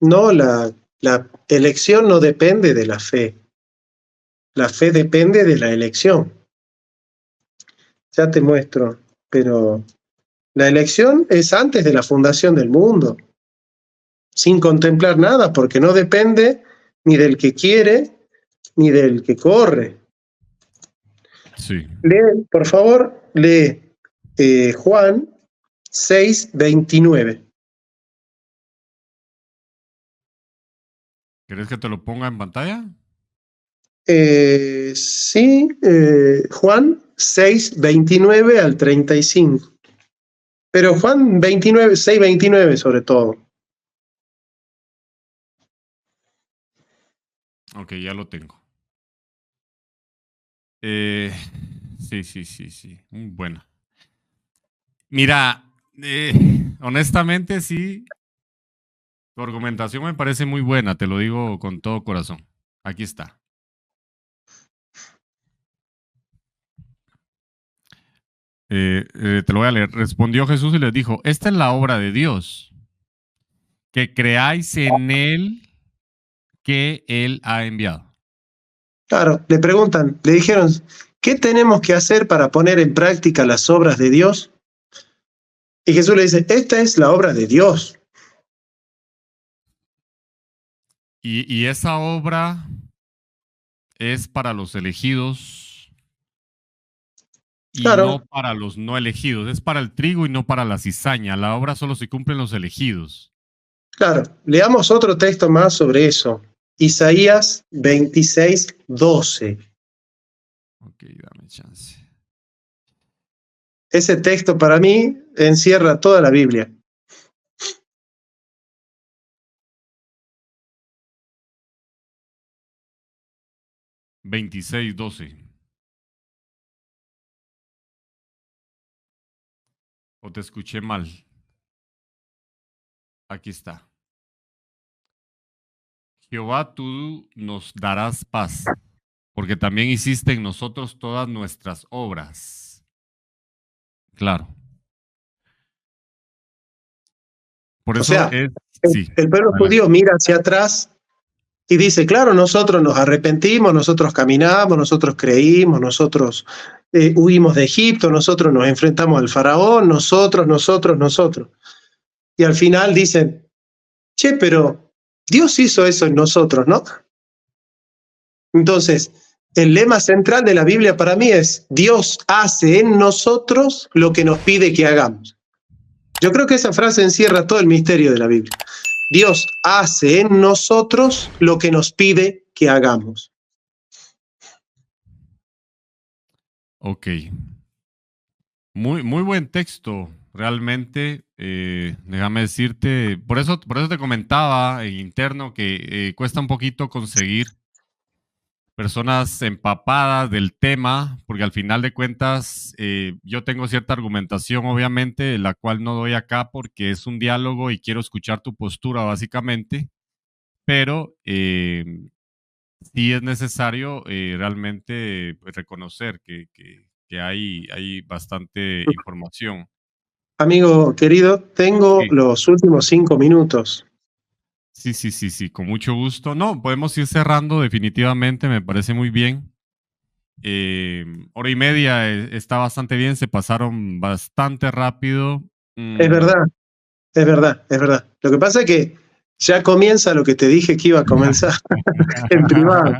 No, la elección no depende de la fe. La fe depende de la elección. Ya te muestro, pero la elección es antes de la fundación del mundo, sin contemplar nada, porque no depende ni del que quiere ni del que corre. Sí. Lee, por favor, lee Juan 6:29. ¿Querés que te lo ponga en pantalla? Sí, Juan 6:29 al 35. Pero Juan 29, 6:29 sobre todo. Ok, ya lo tengo. Sí. Muy buena. Mira, honestamente sí, tu argumentación me parece muy buena, te lo digo con todo corazón. Aquí está. Te lo voy a leer. Respondió Jesús y les dijo, esta es la obra de Dios, que creáis en Él que Él ha enviado. Claro, le preguntan, le dijeron, ¿qué tenemos que hacer para poner en práctica las obras de Dios? Y Jesús le dice, esta es la obra de Dios. Y esa obra es para los elegidos y Claro, no para los no elegidos. Es para el trigo y no para la cizaña. La obra solo se cumple en los elegidos. claro. Leamos otro texto más sobre eso. Isaías 26:12. Ok, dame chance. Ese texto para mí encierra toda la Biblia. $26.12. ¿O te escuché mal? Aquí está. Jehová, tú nos darás paz, porque también hiciste en nosotros todas nuestras obras. Claro. Por O eso sea, es, el, sí, el pueblo adelante. judío mira hacia atrás y dice, claro, nosotros nos arrepentimos, nosotros caminamos, nosotros creímos, nosotros huimos de Egipto, nosotros nos enfrentamos al faraón, nosotros. Y al final dicen, che, pero Dios hizo eso en nosotros, ¿no? Entonces, el lema central de la Biblia para mí es, Dios hace en nosotros lo que nos pide que hagamos. Yo creo que esa frase encierra todo el misterio de la Biblia. Dios hace en nosotros lo que nos pide que hagamos. Ok. Muy, muy buen texto, realmente. Déjame decirte, por eso te comentaba en interno que cuesta un poquito conseguir personas empapadas del tema, porque al final de cuentas yo tengo cierta argumentación, obviamente, la cual no doy acá porque es un diálogo y quiero escuchar tu postura, básicamente, pero sí es necesario realmente pues, reconocer que hay bastante información. Amigo querido, tengo Sí. los últimos 5 minutos. Sí, con mucho gusto. No, podemos ir cerrando definitivamente, me parece muy bien. Hora y media está bastante bien, se pasaron bastante rápido. Es verdad, es verdad, es verdad. Lo que pasa es que ya comienza lo que te dije que iba a comenzar en privado.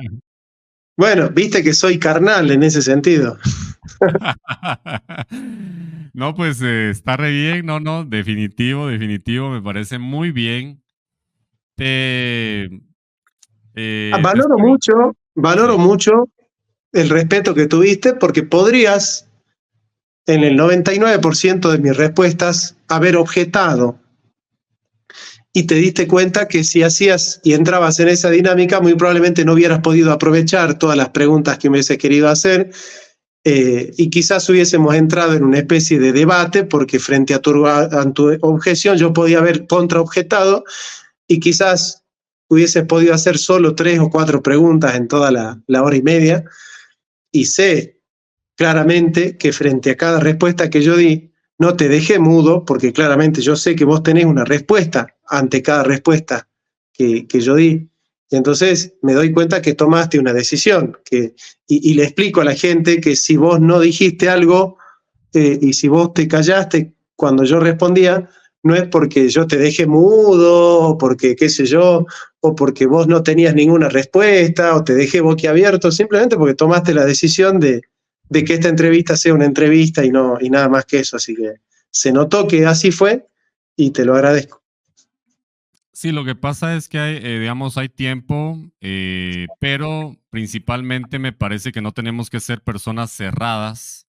Bueno, viste que soy carnal en ese sentido. No, pues está re bien, no, definitivo, me parece muy bien. Te, te estoy... Valoro Sí. mucho el respeto que tuviste porque podrías, en el 99% de mis respuestas, haber objetado y te diste cuenta que si hacías y entrabas en esa dinámica, muy probablemente no hubieras podido aprovechar todas las preguntas que me hubiese querido hacer y quizás hubiésemos entrado en una especie de debate porque frente a tu objeción yo podía haber contraobjetado y quizás hubiese podido hacer solo 3 o 4 preguntas en toda la hora y media y sé claramente que frente a cada respuesta que yo di, no te dejé mudo, porque claramente yo sé que vos tenés una respuesta ante cada respuesta que yo di. Y entonces me doy cuenta que tomaste una decisión. Y le explico a la gente que si vos no dijiste algo y si vos te callaste cuando yo respondía, no es porque yo te dejé mudo, o porque qué sé yo, o porque vos no tenías ninguna respuesta, o te dejé boquiabierto, simplemente porque tomaste la decisión de que esta entrevista sea una entrevista y nada más que eso. Así que se notó que así fue y te lo agradezco. Sí, lo que pasa es que hay, digamos, hay tiempo, pero principalmente me parece que no tenemos que ser personas cerradas.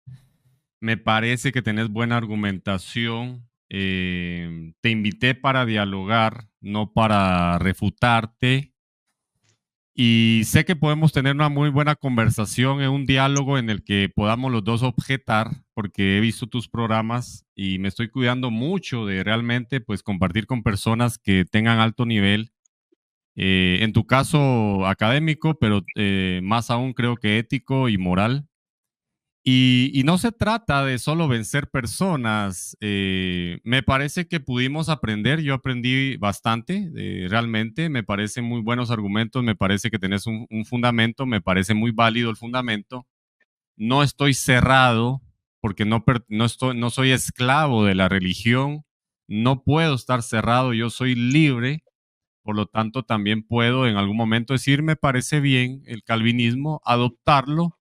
Me parece que tenés buena argumentación. Te invité para dialogar, no para refutarte. Y sé que podemos tener una muy buena conversación en un diálogo en el que podamos los dos objetar, porque he visto tus programas y me estoy cuidando mucho de realmente pues compartir con personas que tengan alto nivel. En tu caso académico, pero más aún creo que ético y moral. Y no se trata de solo vencer personas. Me parece que pudimos aprender, yo aprendí bastante, realmente. Me parecen muy buenos argumentos, me parece que tenés un fundamento, me parece muy válido el fundamento. No estoy cerrado porque no soy esclavo de la religión, no puedo estar cerrado, yo soy libre, por lo tanto también puedo en algún momento decir, me parece bien el calvinismo, adoptarlo,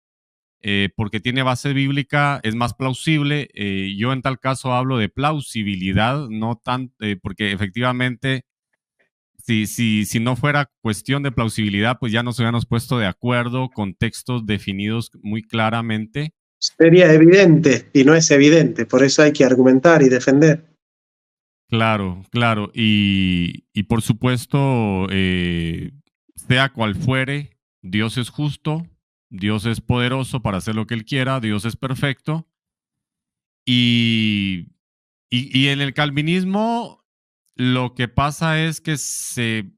porque tiene base bíblica, es más plausible. Yo en tal caso hablo de plausibilidad, no tan, porque efectivamente si no fuera cuestión de plausibilidad, pues ya nos hubiéramos puesto de acuerdo con textos definidos muy claramente. Sería evidente y no es evidente, por eso hay que argumentar y defender. Claro, claro. Y por supuesto, sea cual fuere, Dios es justo, Dios es poderoso para hacer lo que Él quiera, Dios es perfecto. Y, y en el calvinismo lo que pasa es que se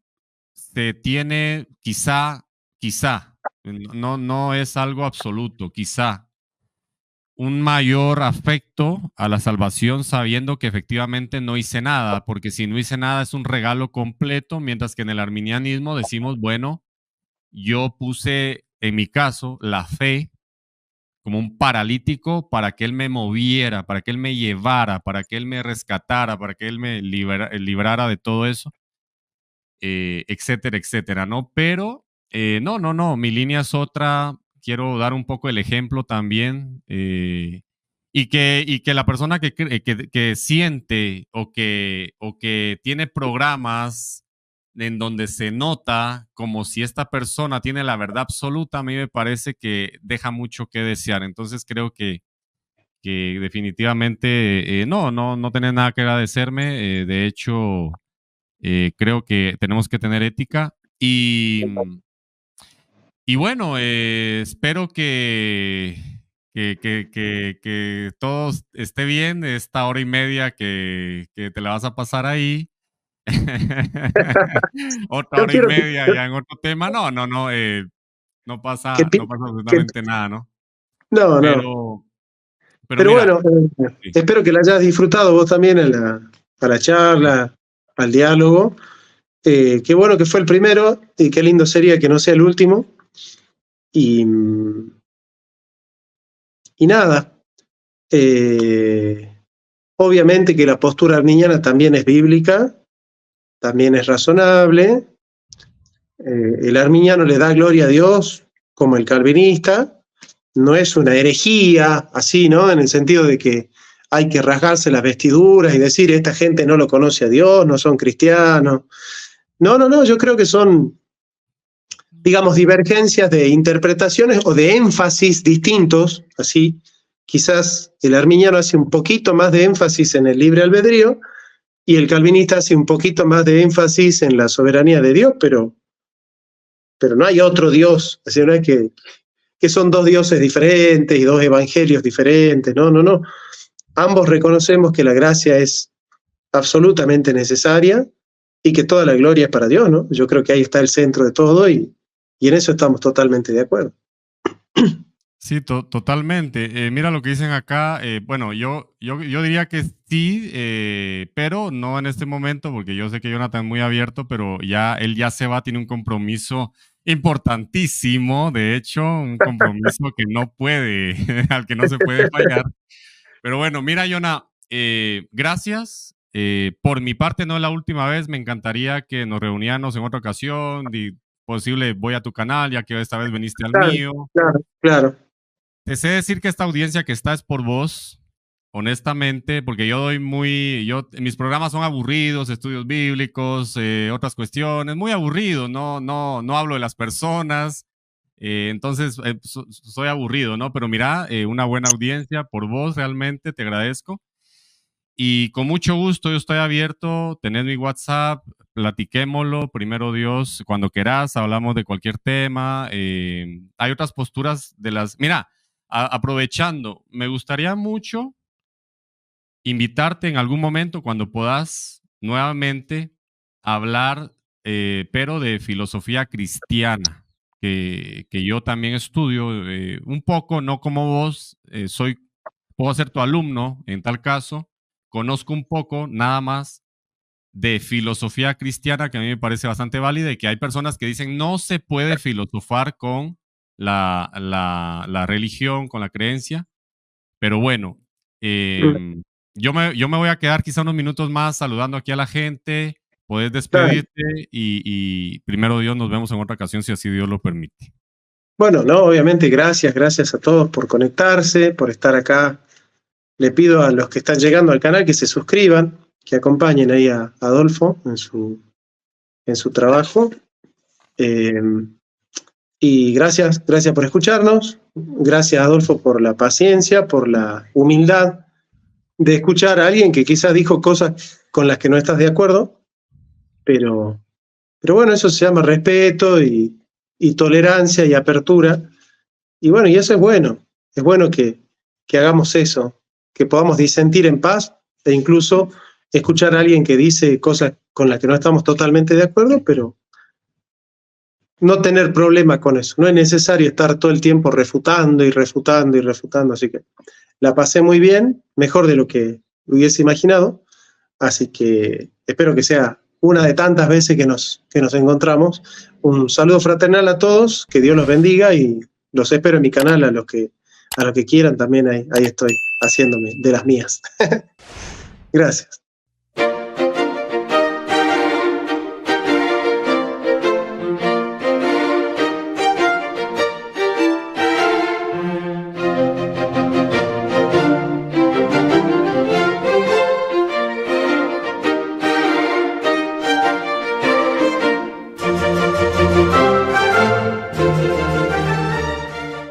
tiene quizá, no es algo absoluto, quizá un mayor afecto a la salvación sabiendo que efectivamente no hice nada, porque si no hice nada es un regalo completo, mientras que en el arminianismo decimos, bueno, yo puse en mi caso la fe como un paralítico para que él me moviera, para que él me llevara, para que él me rescatara, para que él me librara de todo eso, etcétera, etcétera, ¿no? Pero no, mi línea es otra. Quiero dar un poco el ejemplo también, y que la persona que siente o que tiene programas en donde se nota como si esta persona tiene la verdad absoluta, a mí me parece que deja mucho que desear. Entonces creo que definitivamente no tenés nada que agradecerme. De hecho, creo que tenemos que tener ética y bueno, espero que todo esté bien esta hora y media que te la vas a pasar ahí. Otra Yo hora y quiero que, media ya en otro tema. No, que pi- no pasa que- absolutamente nada, ¿no? no, no. Pero, pero Pero mira, bueno, sí, espero que la hayas disfrutado vos también a la sí. charla, al diálogo. Qué bueno que fue el primero y qué lindo sería que no sea el último. Y, y nada, eh, obviamente que la postura arminiana también es bíblica, también es razonable. El arminiano le da gloria a Dios como el calvinista. No es una herejía, así, ¿no? En el sentido de que hay que rasgarse las vestiduras y decir, esta gente no lo conoce a Dios, no son cristianos. No, yo creo que son, digamos, divergencias de interpretaciones o de énfasis distintos, así. Quizás el arminiano hace un poquito más de énfasis en el libre albedrío y el calvinista hace un poquito más de énfasis en la soberanía de Dios, pero no hay otro Dios, así no es que son dos dioses diferentes y dos evangelios diferentes, no. Ambos reconocemos que la gracia es absolutamente necesaria y que toda la gloria es para Dios, ¿no? Yo creo que ahí está el centro de todo y en eso estamos totalmente de acuerdo. Sí, totalmente. Mira lo que dicen acá. Bueno, yo diría que sí, pero no en este momento, porque yo sé que Jonathan es muy abierto, pero ya él ya se va, tiene un compromiso importantísimo, de hecho, un compromiso que no puede, al que no se puede fallar. Pero bueno, mira, Jonah, gracias. Por mi parte, no es la última vez. Me encantaría que nos reuníamos en otra ocasión. Posible, voy a tu canal, ya que esta vez viniste al Claro, mío. claro. Te sé decir que esta audiencia que está es por vos, honestamente, porque mis programas son aburridos, estudios bíblicos, otras cuestiones, muy aburridos, no hablo de las personas, entonces soy aburrido, ¿no? Pero mira, una buena audiencia por vos, realmente, te agradezco. Y con mucho gusto, yo estoy abierto, tenés mi WhatsApp, platiquémoslo, primero Dios, cuando querás, hablamos de cualquier tema. Hay otras posturas de las... Mira, aprovechando, me gustaría mucho invitarte en algún momento cuando puedas nuevamente hablar, pero de filosofía cristiana. que yo también estudio un poco, no como vos, puedo ser tu alumno en tal caso, conozco un poco nada más de filosofía cristiana, que a mí me parece bastante válida, y que hay personas que dicen no se puede filosofar con la religión, con la creencia, pero bueno, yo me voy a quedar quizá unos minutos más saludando aquí a la gente, podés despedirte y primero Dios nos vemos en otra ocasión si así Dios lo permite. Bueno, no, obviamente gracias a todos por conectarse, por estar acá. Le pido a los que están llegando al canal que se suscriban, que acompañen ahí a Adolfo en su trabajo. Y gracias por escucharnos. Gracias, Adolfo, por la paciencia, por la humildad de escuchar a alguien que quizás dijo cosas con las que no estás de acuerdo, pero bueno, eso se llama respeto y tolerancia y apertura. Y bueno, y eso es bueno que hagamos eso, que podamos disentir en paz e incluso escuchar a alguien que dice cosas con las que no estamos totalmente de acuerdo, pero no tener problema con eso. No es necesario estar todo el tiempo refutando, así que la pasé muy bien, mejor de lo que hubiese imaginado, así que espero que sea una de tantas veces que nos encontramos. Un saludo fraternal a todos, que Dios los bendiga y los espero en mi canal, a los que quieran también, ahí estoy haciéndome de las mías. Gracias.